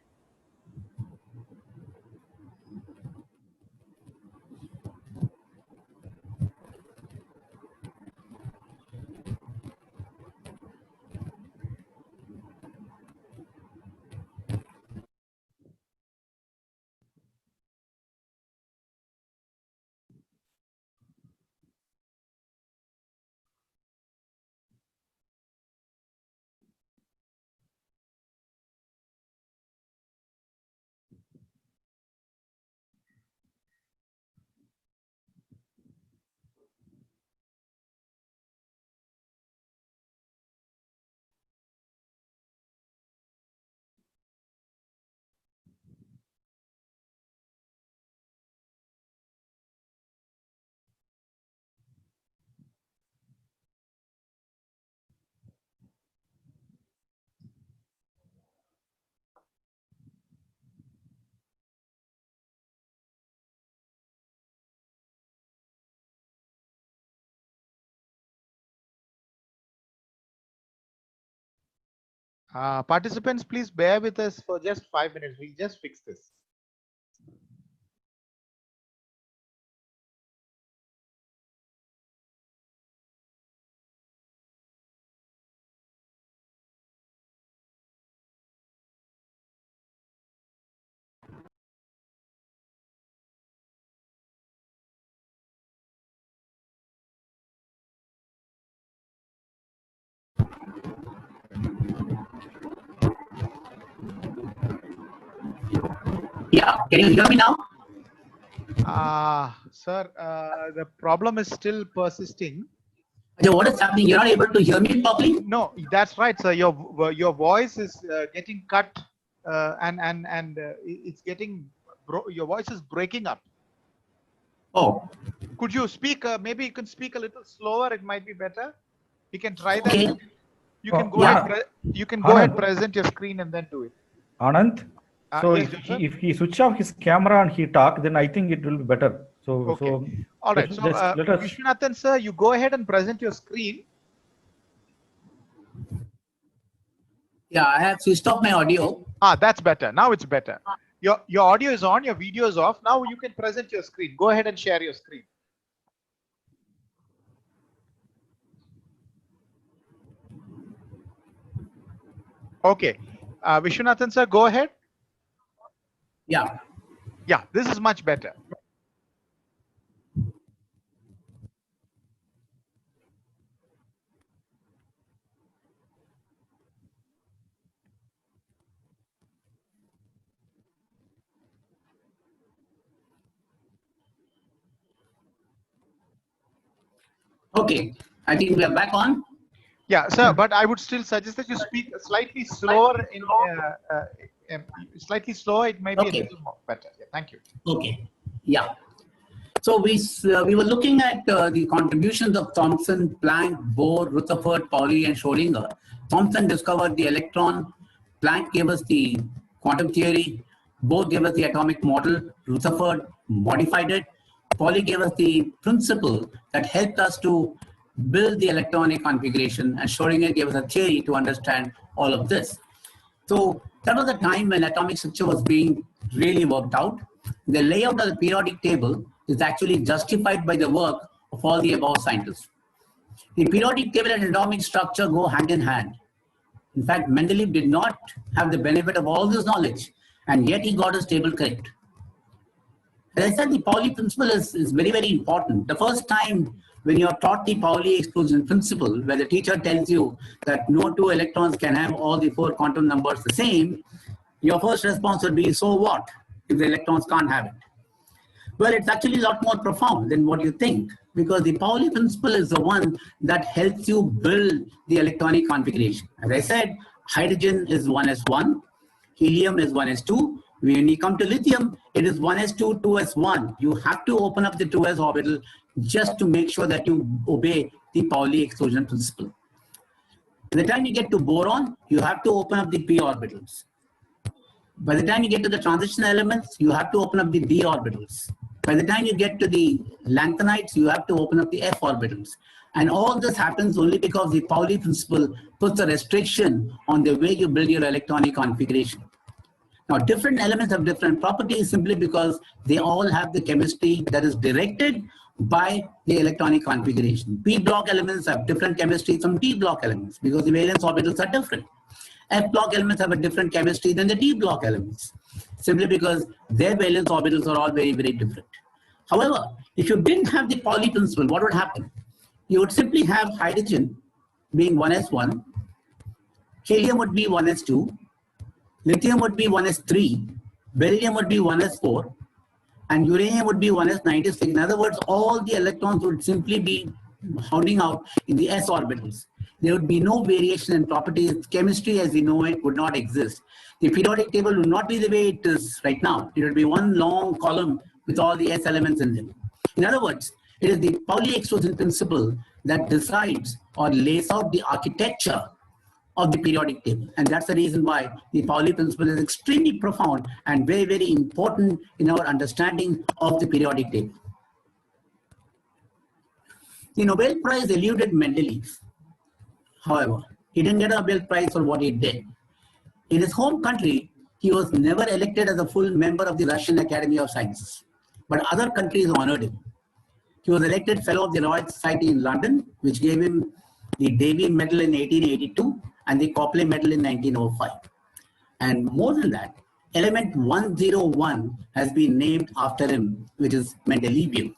Participants, please bear with us for just 5 minutes. We'll just fix this. Yeah. Can you hear me now? Sir, the problem is still persisting. Okay, what is happening? You're not able to hear me properly? No, that's right, sir. Your voice is getting cut, and it's getting your voice is breaking up. Oh. Could you speak? Maybe you can speak a little slower. It might be better. You can try that. Okay. You can go Yeah. ahead. You can go ahead, present your screen, and then do it. Anand, so yes, sir. if he switch off his camera and he talk, then I think it will be better. So, Okay. so All right. So, let us. Vishwanathan, sir, you go ahead and present your screen. Yeah, I have switched off my audio. That's better. Now it's better. Your audio is on, your video is off. Now you can present your screen. Go ahead and share your screen. Okay. Vishwanathan, sir, go ahead. Yeah. Yeah, this is much better. Okay. I think we are back on. Yeah, sir, but I would still suggest that you speak slightly slower. Slightly slower, it might be a little more better. Yeah, thank you. Okay. Yeah. So we were looking at the contributions of Thomson, Planck, Bohr, Rutherford, Pauli, and Schrodinger. Thomson discovered the electron. Planck gave us the quantum theory. Bohr gave us the atomic model. Rutherford modified it. Pauli gave us the principle that helped us to build the electronic configuration, and Schrodinger gave us a theory to understand all of this. So that was the time when atomic structure was being really worked out. The layout of the periodic table is actually justified by the work of all the above scientists. The periodic table and atomic structure go hand in hand. In fact, Mendeleev did not have the benefit of all this knowledge, and yet he got his table correct. As I said, the Pauli principle is very, very important. The first time when you are taught the Pauli exclusion principle, where the teacher tells you that no two electrons can have all the 4 quantum numbers the same, your first response would be, so what if the electrons can't have it? Well, it's actually a lot more profound than what you think, because the Pauli principle is the one that helps you build the electronic configuration. As I said, hydrogen is 1s1, helium is 1s2. When you come to lithium, it is 1s2, 2s1. You have to open up the 2s orbital just to make sure that you obey the Pauli exclusion principle. By the time you get to boron, you have to open up the p orbitals. By the time you get to the transition elements, you have to open up the d orbitals. By the time you get to the lanthanides, you have to open up the f orbitals. And all this happens only because the Pauli principle puts a restriction on the way you build your electronic configuration. Now, different elements have different properties simply because they all have the chemistry that is directed by the electronic configuration. P block elements have different chemistry from D block elements because the valence orbitals are different. F block elements have a different chemistry than the D block elements, simply because their valence orbitals are all very, very different. However, if you didn't have the Pauli principle, what would happen? You would simply have hydrogen being 1s1, helium would be 1s2, lithium would be 1s3, beryllium would be 1s4, and uranium would be 1s96. In other words, all the electrons would simply be hounding out in the s orbitals. There would be no variation in properties. Chemistry as we know it would not exist. The periodic table would not be the way it is right now. It would be one long column with all the s elements in them. In other words, it is the Pauli exclusion principle that decides or lays out the architecture of the periodic table. And that's the reason why the Pauli principle is extremely profound and very, very important in our understanding of the periodic table. The Nobel Prize eluded Mendeleev. However, he didn't get a Nobel Prize for what he did. In his home country, he was never elected as a full member of the Russian Academy of Sciences, but other countries honored him. He was elected Fellow of the Royal Society in London, which gave him the Davy Medal in 1882 and the Copley Medal in 1905. And more than that, element 101 has been named after him, which is Mendeleevium.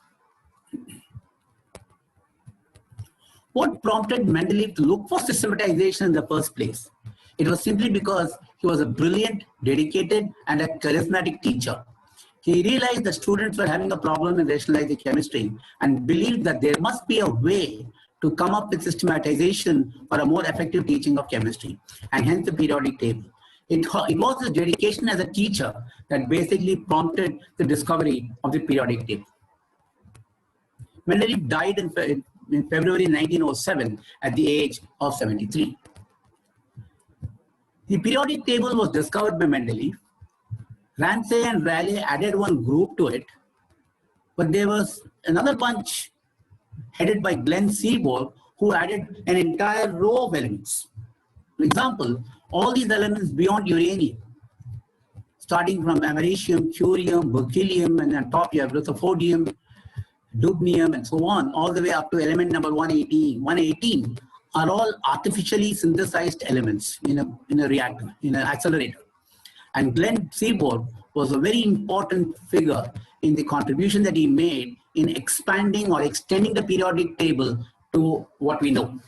What prompted Mendeleev to look for systematization in the first place? It was simply because he was a brilliant, dedicated, and a charismatic teacher. He realized that students were having a problem in rationalizing chemistry and believed that there must be a way to come up with systematization for a more effective teaching of chemistry, and hence the periodic table. It was his dedication as a teacher that basically prompted the discovery of the periodic table. Mendeleev died in February 1907 at the age of 73. The periodic table was discovered by Mendeleev. Ramsay and Rayleigh added one group to it, but there was another bunch headed by Glenn Seaborg who added an entire row of elements. For example, all these elements beyond uranium, starting from americium, curium, berkelium, and on top you have rutherfordium, dubnium, and so on, all the way up to element number 118, are all artificially synthesized elements in a reactor, in an accelerator. And Glenn Seaborg was a very important figure in the contribution that he made in expanding or extending the periodic table to what we know.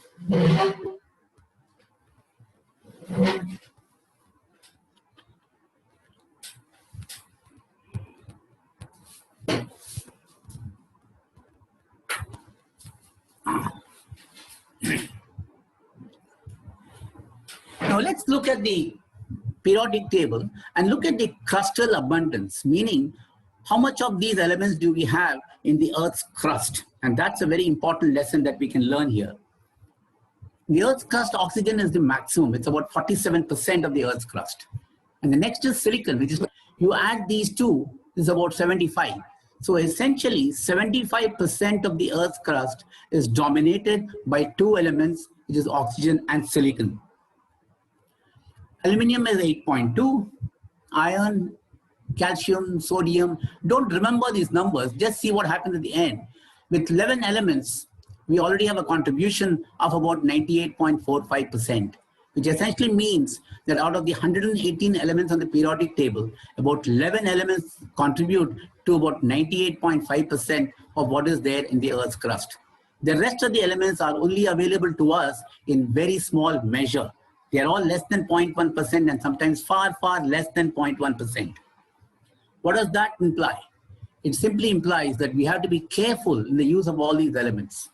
Now let's look at the periodic table and look at the crustal abundance, meaning how much of these elements do we have in the Earth's crust? And that's a very important lesson that we can learn here. The Earth's crust, oxygen is the maximum. It's about 47% of the Earth's crust. And the next is silicon, which is, you add these two, is about 75. So essentially, 75% of the Earth's crust is dominated by two elements, which is oxygen and silicon. Aluminium is 8.2, iron, calcium, sodium. Don't remember these numbers, just see what happens at the end. With 11 elements, we already have a contribution of about 98.45%, which essentially means that out of the 118 elements on the periodic table, about 11 elements contribute to about 98.5% of what is there in the Earth's crust. The rest of the elements are only available to us in very small measure. They are all less than 0.1% and sometimes far, far less than 0.1%. What does that imply? It simply implies that we have to be careful in the use of all these elements.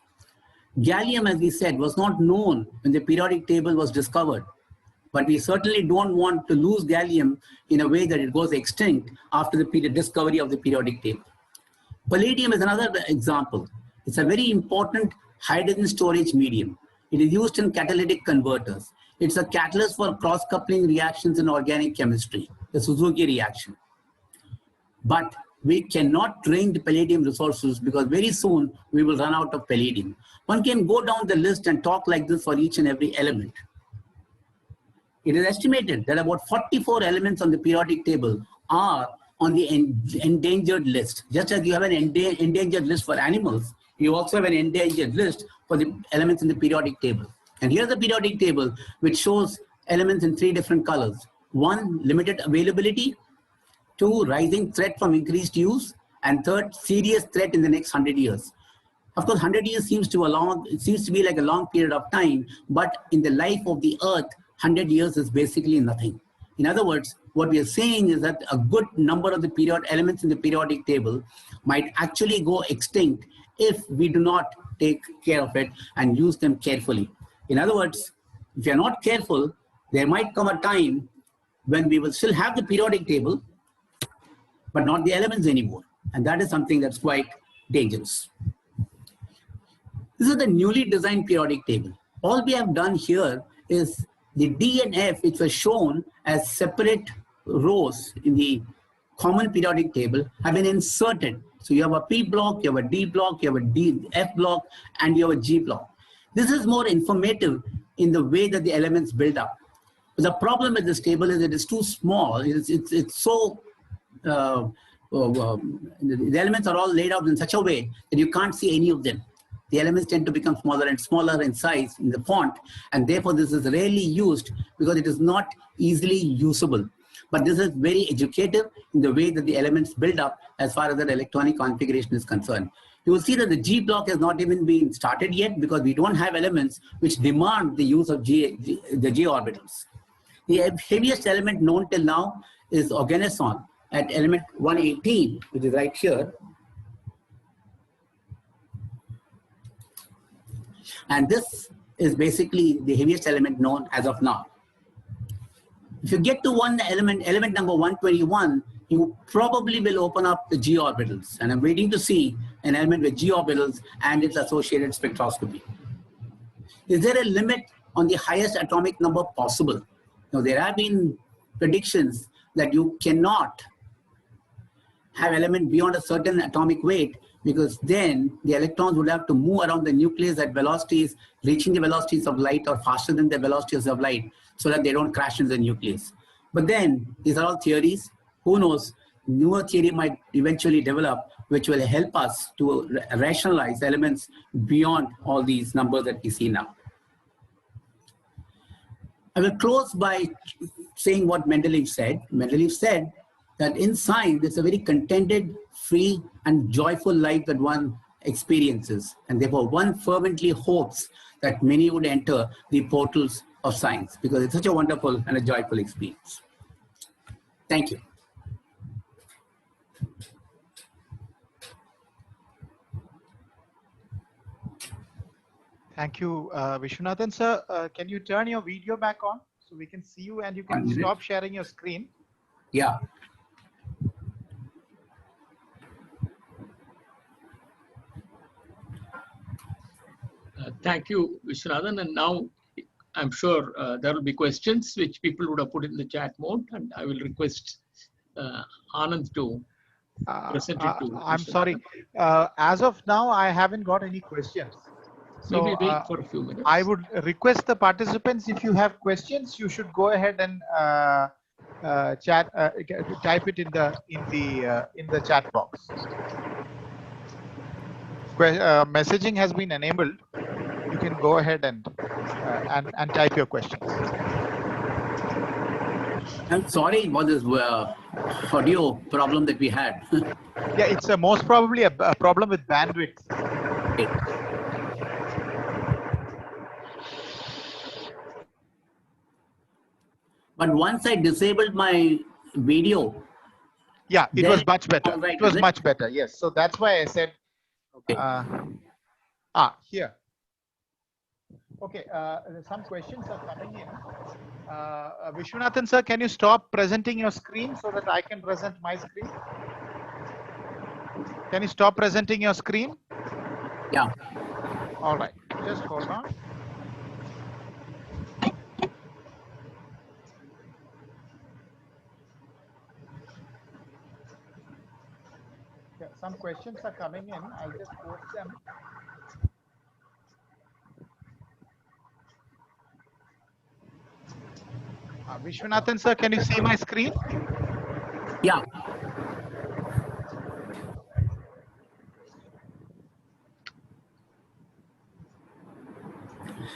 Gallium, as we said, was not known when the periodic table was discovered, but we certainly don't want to lose gallium in a way that it goes extinct after the discovery of the periodic table. Palladium is another example. It's a very important hydrogen storage medium. It is used in catalytic converters. It's a catalyst for cross-coupling reactions in organic chemistry, the Suzuki reaction. But we cannot drain the palladium resources because very soon we will run out of palladium. One can go down the list and talk like this for each and every element. It is estimated that about 44 elements on the periodic table are on the endangered list. Just as you have an endangered list for animals, you also have an endangered list for the elements in the periodic table. And here's the periodic table, which shows elements in 3 different colors. 1, limited availability. 2, rising threat from increased use. And 3rd, serious threat in the next 100 years. Of course, 100 years seems to be like a long period of time, but in the life of the Earth, 100 years is basically nothing. In other words, what we are saying is that a good number of the elements in the periodic table might actually go extinct if we do not take care of it and use them carefully. In other words, if you're not careful, there might come a time when we will still have the periodic table, but not the elements anymore. And that is something that's quite dangerous. This is the newly designed periodic table. All we have done here is the D and F, which were shown as separate rows in the common periodic table, have been inserted. So you have a P block, you have a D block, you have a F block, and you have a G block. This is more informative in the way that the elements build up. But the problem with this table is it is too small. It's so, the elements are all laid out in such a way that you can't see any of them. The elements tend to become smaller and smaller in size in the font, and therefore this is rarely used because it is not easily usable. But this is very educative in the way that the elements build up as far as the electronic configuration is concerned. You will see that the G block has not even been started yet because we don't have elements which demand the use of the G orbitals. The heaviest element known till now is organoson at element 118, which is right here. And this is basically the heaviest element known as of now. If you get to element number 121, you probably will open up the G orbitals. And I'm waiting to see an element with G orbitals and its associated spectroscopy. Is there a limit on the highest atomic number possible? Now, there have been predictions that you cannot have element beyond a certain atomic weight, because then the electrons would have to move around the nucleus at velocities reaching the velocities of light or faster than the velocities of light so that they don't crash into the nucleus. But then these are all theories. Who knows? Newer theory might eventually develop which will help us to rationalize elements beyond all these numbers that we see now. I will close by saying what Mendeleev said. Mendeleev said that in science, it's a very contented, free, and joyful life that one experiences. And therefore, one fervently hopes that many would enter the portals of science because it's such a wonderful and a joyful experience. Thank you. Thank you, Vishwanathan. Sir, can you turn your video back on so we can see you and you can stop sharing your screen? Yeah. Thank you, Vishwanathan. And now I'm sure there will be questions which people would have put in the chat mode, and I will request Anand to present it to I'm Vishwanathan. sorry. As of now, I haven't got any questions. So, Maybe wait for a few minutes. I would request the participants, if you have questions, you should go ahead and type it in the chat box. Messaging has been enabled. You can go ahead and type your questions. I'm sorry for this audio problem that we had. Yeah, it's most probably a problem with bandwidth. Okay. But once I disabled my video. Yeah, it was much better. Right, it was much better. Yes. So that's why I said. Okay. Here. Okay. Some questions are coming in. Vishwanathan sir, can you stop presenting your screen so that I can present my screen? Can you stop presenting your screen? Yeah. All right. Just hold on. some questions are coming in. I'll just quote them. Vishwanathan sir, can you see my screen? Yeah.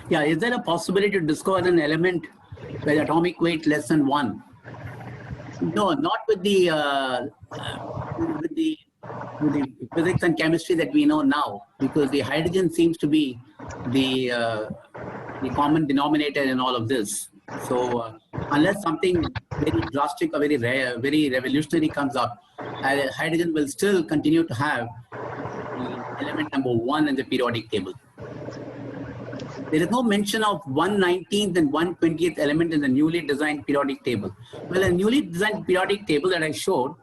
Yeah, is there a possibility to discover an element with atomic weight less than 1? No, not with the physics and chemistry that we know now, because the hydrogen seems to be the common denominator in all of this. So unless something very drastic or very rare, very revolutionary comes up, hydrogen will still continue to have element number 1 in the periodic table. There is no mention of 119th and 120th element in the newly designed periodic table. Well, a newly designed periodic table that I showed,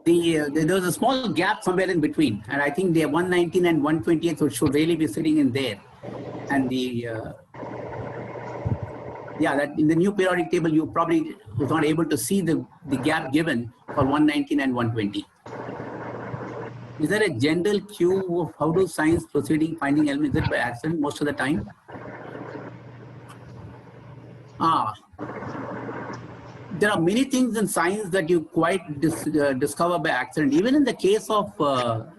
there was a small gap somewhere in between, and I think the 119 and 120th should really be sitting in there. And that in the new periodic table, you probably was not able to see the gap given for 119 and 120. Is there a general cue of how do science proceeding finding elements? Is it by accident most of the time? There are many things in science that you quite discover by accident. Even in the case of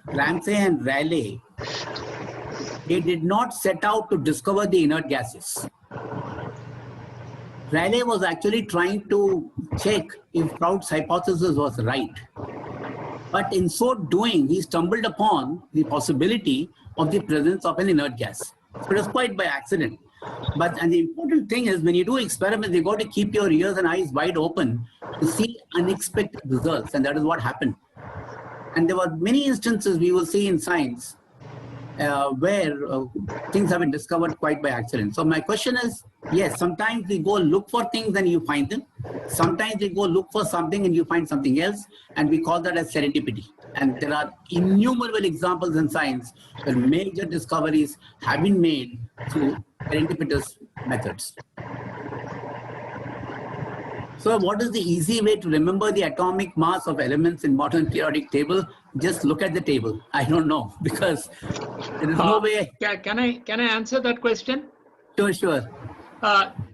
Ramsay and Rayleigh, they did not set out to discover the inert gases. Rayleigh was actually trying to check if Proud's hypothesis was right. But in so doing, he stumbled upon the possibility of the presence of an inert gas. So it was quite by accident. And the important thing is, when you do experiments, you got to keep your ears and eyes wide open to see unexpected results, and that is what happened. And there were many instances we will see in science where things have been discovered quite by accident. So my question is, yes, sometimes we go look for things and you find them. Sometimes we go look for something and you find something else, and we call that as serendipity. And there are innumerable examples in science where major discoveries have been made through serendipitous methods. So what is the easy way to remember the atomic mass of elements in modern periodic table? Just look at the table. I don't know, because there is no way. Can I answer that question? Sure.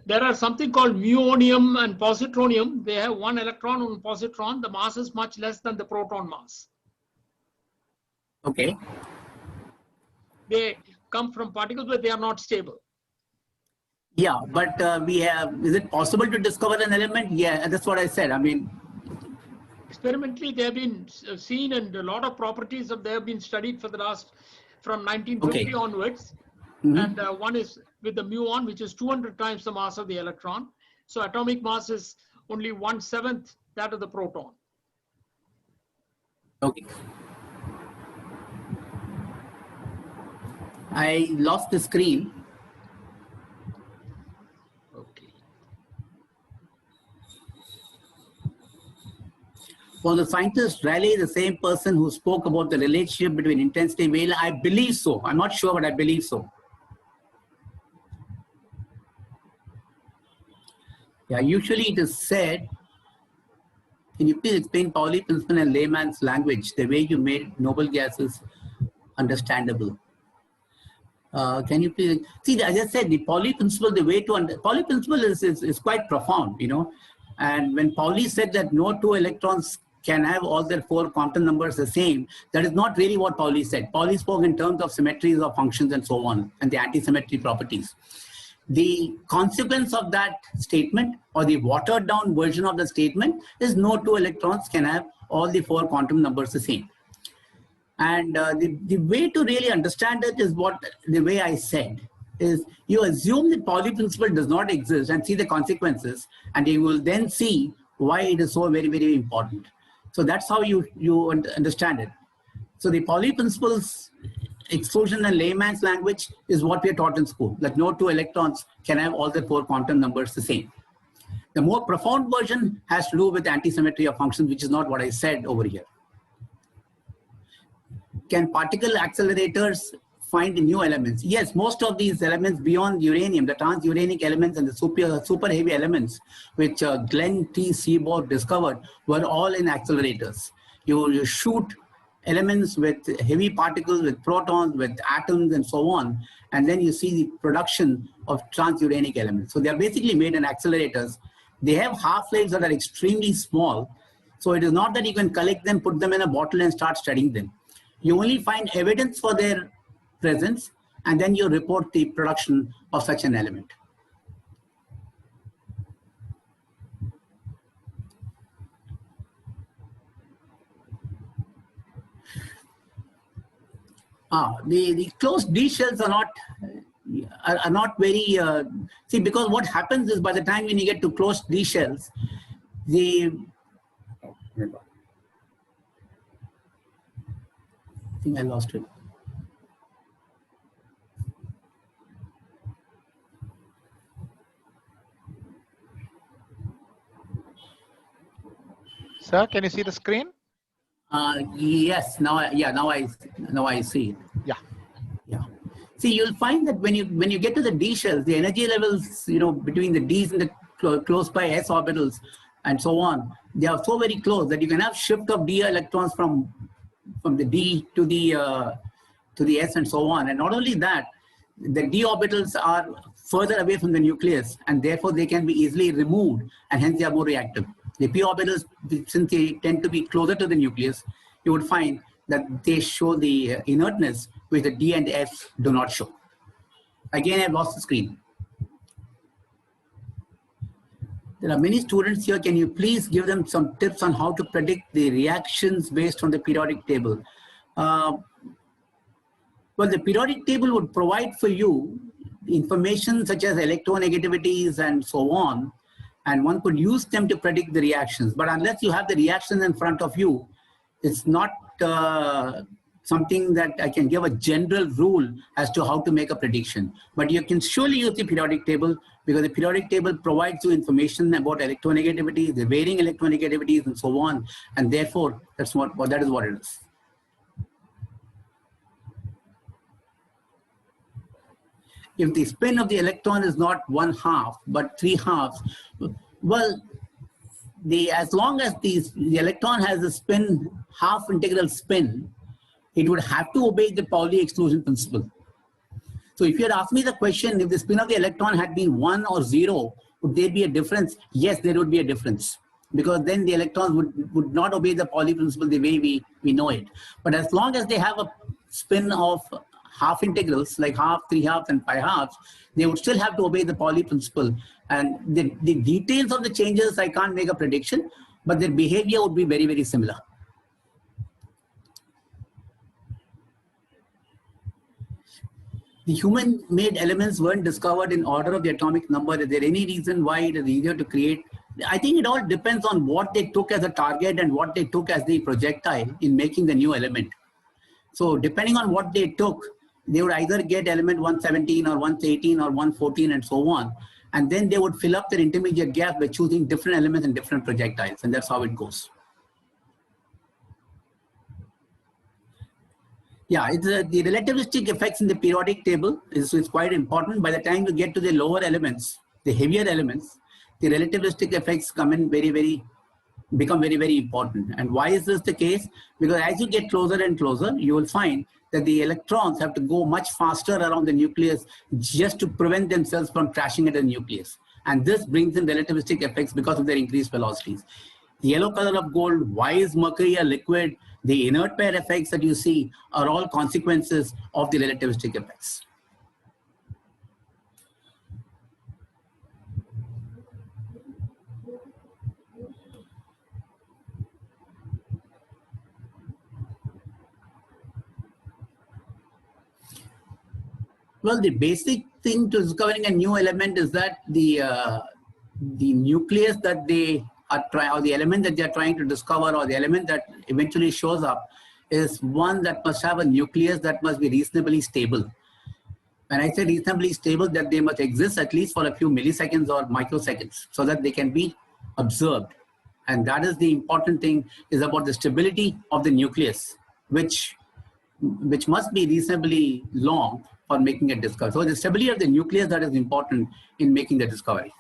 There are something called muonium and positronium. They have 1 electron on positron. The mass is much less than the proton mass. Okay. They come from particles, but they are not stable. Yeah, but is it possible to discover an element? Yeah, that's what I said. I mean, experimentally, they have been seen, and a lot of properties they have been studied from 1950 onwards. Mm-hmm. And one is with the muon, which is 200 times the mass of the electron. So atomic mass is only 1/7 that of the proton. Okay. I lost the screen. Okay. For the scientist, Rayleigh is the same person who spoke about the relationship between intensity and wavelength. I believe so. I'm not sure, but I believe so. Yeah, usually it is said, can you please explain Pauli principle in layman's language, the way you made noble gases understandable? Can you please see? As I said, the Pauli principle, the way to Pauli principle is quite profound, you know. And when Pauli said that no two electrons can have all their 4 quantum numbers the same, that is not really what Pauli said. Pauli spoke in terms of symmetries of functions and so on, and the anti-symmetry properties. The consequence of that statement, or the watered down version of the statement, is no 2 electrons can have all the 4 quantum numbers the same. And the way to really understand it is the way I said, is you assume the Pauli principle does not exist and see the consequences, and you will then see why it is so very, very important. So that's how you understand it. So the Pauli principle's exclusion in layman's language is what we are taught in school, that no 2 electrons can have all the 4 quantum numbers the same. The more profound version has to do with anti-symmetry of functions, which is not what I said over here. Can particle accelerators find the new elements. Yes, most of these elements beyond uranium, the transuranic elements and the super heavy elements, which Glenn T. Seaborg discovered, were all in accelerators. You shoot elements with heavy particles, with protons, with atoms, and so on, and then you see the production of transuranic elements. So they are basically made in accelerators. They have half-lives that are extremely small. So it is not that you can collect them, put them in a bottle, and start studying them. You only find evidence for their presence, and then you report the production of such an element. The closed D shells are not very, see, because what happens is by the time when you get to closed D shells, I think I lost it. Sir, can you see the screen? Yes, now I see it. Yeah. Yeah. See, you'll find that when you get to the D shells, the energy levels, between the Ds and the close by S orbitals and so on, they are so very close that you can have shift of D electrons from the D to the S and so on. And not only that, the D orbitals are further away from the nucleus, and therefore they can be easily removed, and hence they are more reactive. The P orbitals, since they tend to be closer to the nucleus, you would find that they show the inertness which the D and F do not show. Again, I've lost the screen. There are many students here. Can you please give them some tips on how to predict the reactions based on the periodic table? Well, the periodic table would provide for you information such as electronegativities and so on, and one could use them to predict the reactions. But unless you have the reactions in front of you, it's not something that I can give a general rule as to how to make a prediction. But you can surely use the periodic table, because the periodic table provides you information about electronegativity, the varying electronegativities, and so on. And therefore, that is what it is. If the spin of the electron is not 1/2, but 3/2, well, as long as the electron has a spin, half integral spin, it would have to obey the Pauli exclusion principle. So if you had asked me the question, if the spin of the electron had been 1 or 0, would there be a difference? Yes, there would be a difference, because then the electrons would not obey the Pauli principle the way we know it. But as long as they have a spin of half integrals, like 1/2, 3/2, and 5/2, they would still have to obey the Pauli principle. And the details of the changes, I can't make a prediction, but their behavior would be very, very similar. The human-made elements weren't discovered in order of the atomic number. Is there any reason why it is easier to create? I think it all depends on what they took as a target and what they took as the projectile in making the new element. So depending on what they took, they would either get element 117 or 118 or 114 and so on. And then they would fill up their intermediate gap by choosing different elements and different projectiles. And that's how it goes. Yeah, the relativistic effects in the periodic table is quite important. By the time you get to the lower elements, the heavier elements, the relativistic effects become very, very important. And why is this the case? Because as you get closer and closer, you will find that the electrons have to go much faster around the nucleus just to prevent themselves from crashing at the nucleus. And this brings in relativistic effects because of their increased velocities. The yellow color of gold, why is mercury a liquid? The inert pair effects that you see are all consequences of the relativistic effects. Well, the basic thing to discovering a new element is that the nucleus that they are trying, or the element that they are trying to discover, or the element that eventually shows up, is one that must have a nucleus that must be reasonably stable. When I say reasonably stable, that they must exist at least for a few milliseconds or microseconds so that they can be observed. And that is the important thing, is about the stability of the nucleus, which which must be reasonably long for making a discovery. So the stability of the nucleus that is important in making the discovery.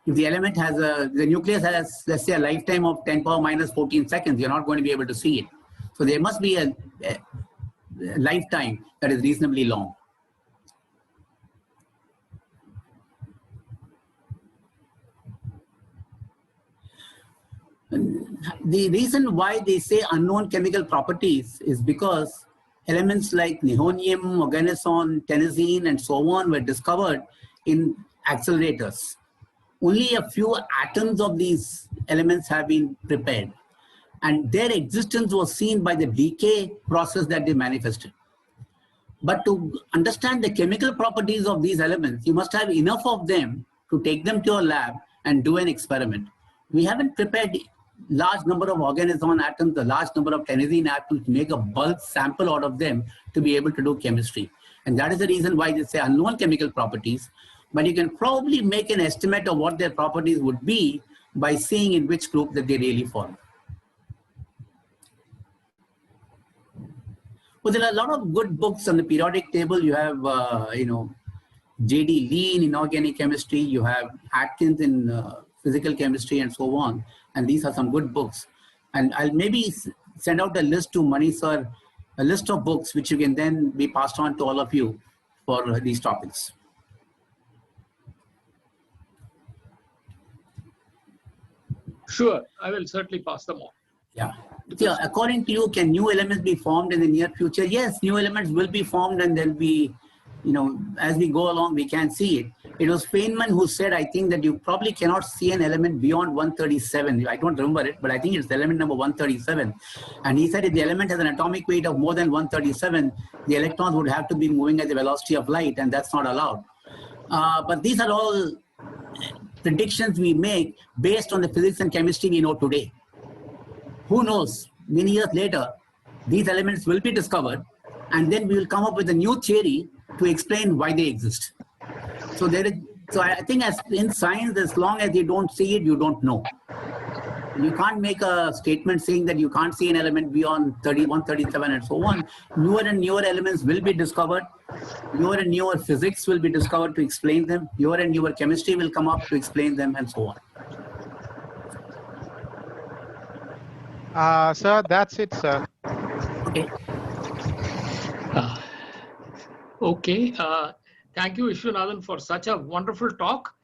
If the element has the nucleus has, let's say, a lifetime of 10 power minus 14 seconds, you're not going to be able to see it. So there must be a lifetime that is reasonably long. The reason why they say unknown chemical properties is because elements like nihonium, oganesson, tennessine, and so on were discovered in accelerators. Only a few atoms of these elements have been prepared, and their existence was seen by the decay process that they manifested. But to understand the chemical properties of these elements, you must have enough of them to take them to your lab and do an experiment. We haven't prepared large number of oganesson atoms, a large number of tennessine atoms to make a bulk sample out of them to be able to do chemistry. And that is the reason why they say unknown chemical properties. But you can probably make an estimate of what their properties would be by seeing in which group that they really fall. Well, there are a lot of good books on the periodic table. You have, J.D. Lee in inorganic chemistry. You have Atkins in physical chemistry and so on. And these are some good books. And I'll maybe send out a list to Mani sir, a list of books which you can then be passed on to all of you for these topics. Sure, I will certainly pass them on. Yeah. So according to you, can new elements be formed in the near future? Yes, new elements will be formed, and they'll be, as we go along, we can see it. It was Feynman who said, I think, that you probably cannot see an element beyond 137. I don't remember it, but I think it's element number 137. And he said if the element has an atomic weight of more than 137, the electrons would have to be moving at the velocity of light, and that's not allowed. But these are all predictions we make based on the physics and chemistry we know today. Who knows, many years later, these elements will be discovered, and then we will come up with a new theory to explain why they exist. So I think as in science, as long as you don't see it, you don't know. You can't make a statement saying that you can't see an element beyond 31, 37, and so on. Newer and newer elements will be discovered. Newer and newer physics will be discovered to explain them. Newer and newer chemistry will come up to explain them, and so on. Sir, that's it, sir. Okay. Okay. Thank you, Vishwanathan, for such a wonderful talk.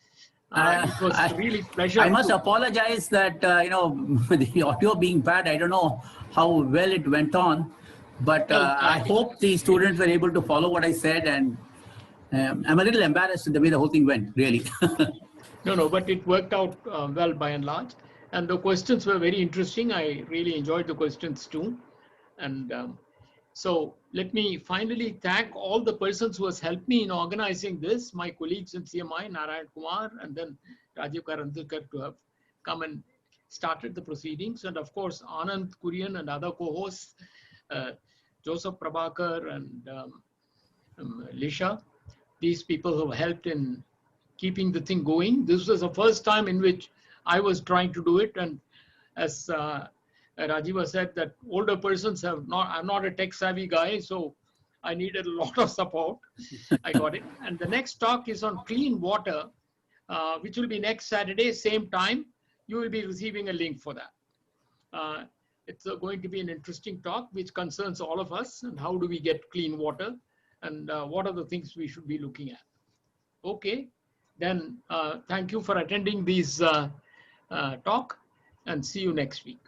It was really a pleasure. I must apologize that, the audio being bad, I don't know how well it went on, but I hope the students were able to follow what I said, and I'm a little embarrassed with the way the whole thing went, really. No, but it worked out well by and large. And the questions were very interesting. I really enjoyed the questions too. And so let me finally thank all the persons who has helped me in organizing this, my colleagues in CMI, Narayan Kumar, and then Rajiv Karandikar to have come and started the proceedings. And of course, Anand Kurian and other co-hosts, Joseph Prabhakar and Lisha, these people who have helped in keeping the thing going. This was the first time in which I was trying to do it. And as Rajiva said, that older persons I'm not a tech savvy guy, so I needed a lot of support. I got it. And the next talk is on clean water, which will be next Saturday, same time. You will be receiving a link for that. It's going to be an interesting talk, which concerns all of us, and how do we get clean water, and what are the things we should be looking at. Okay, then thank you for attending these talk, and see you next week.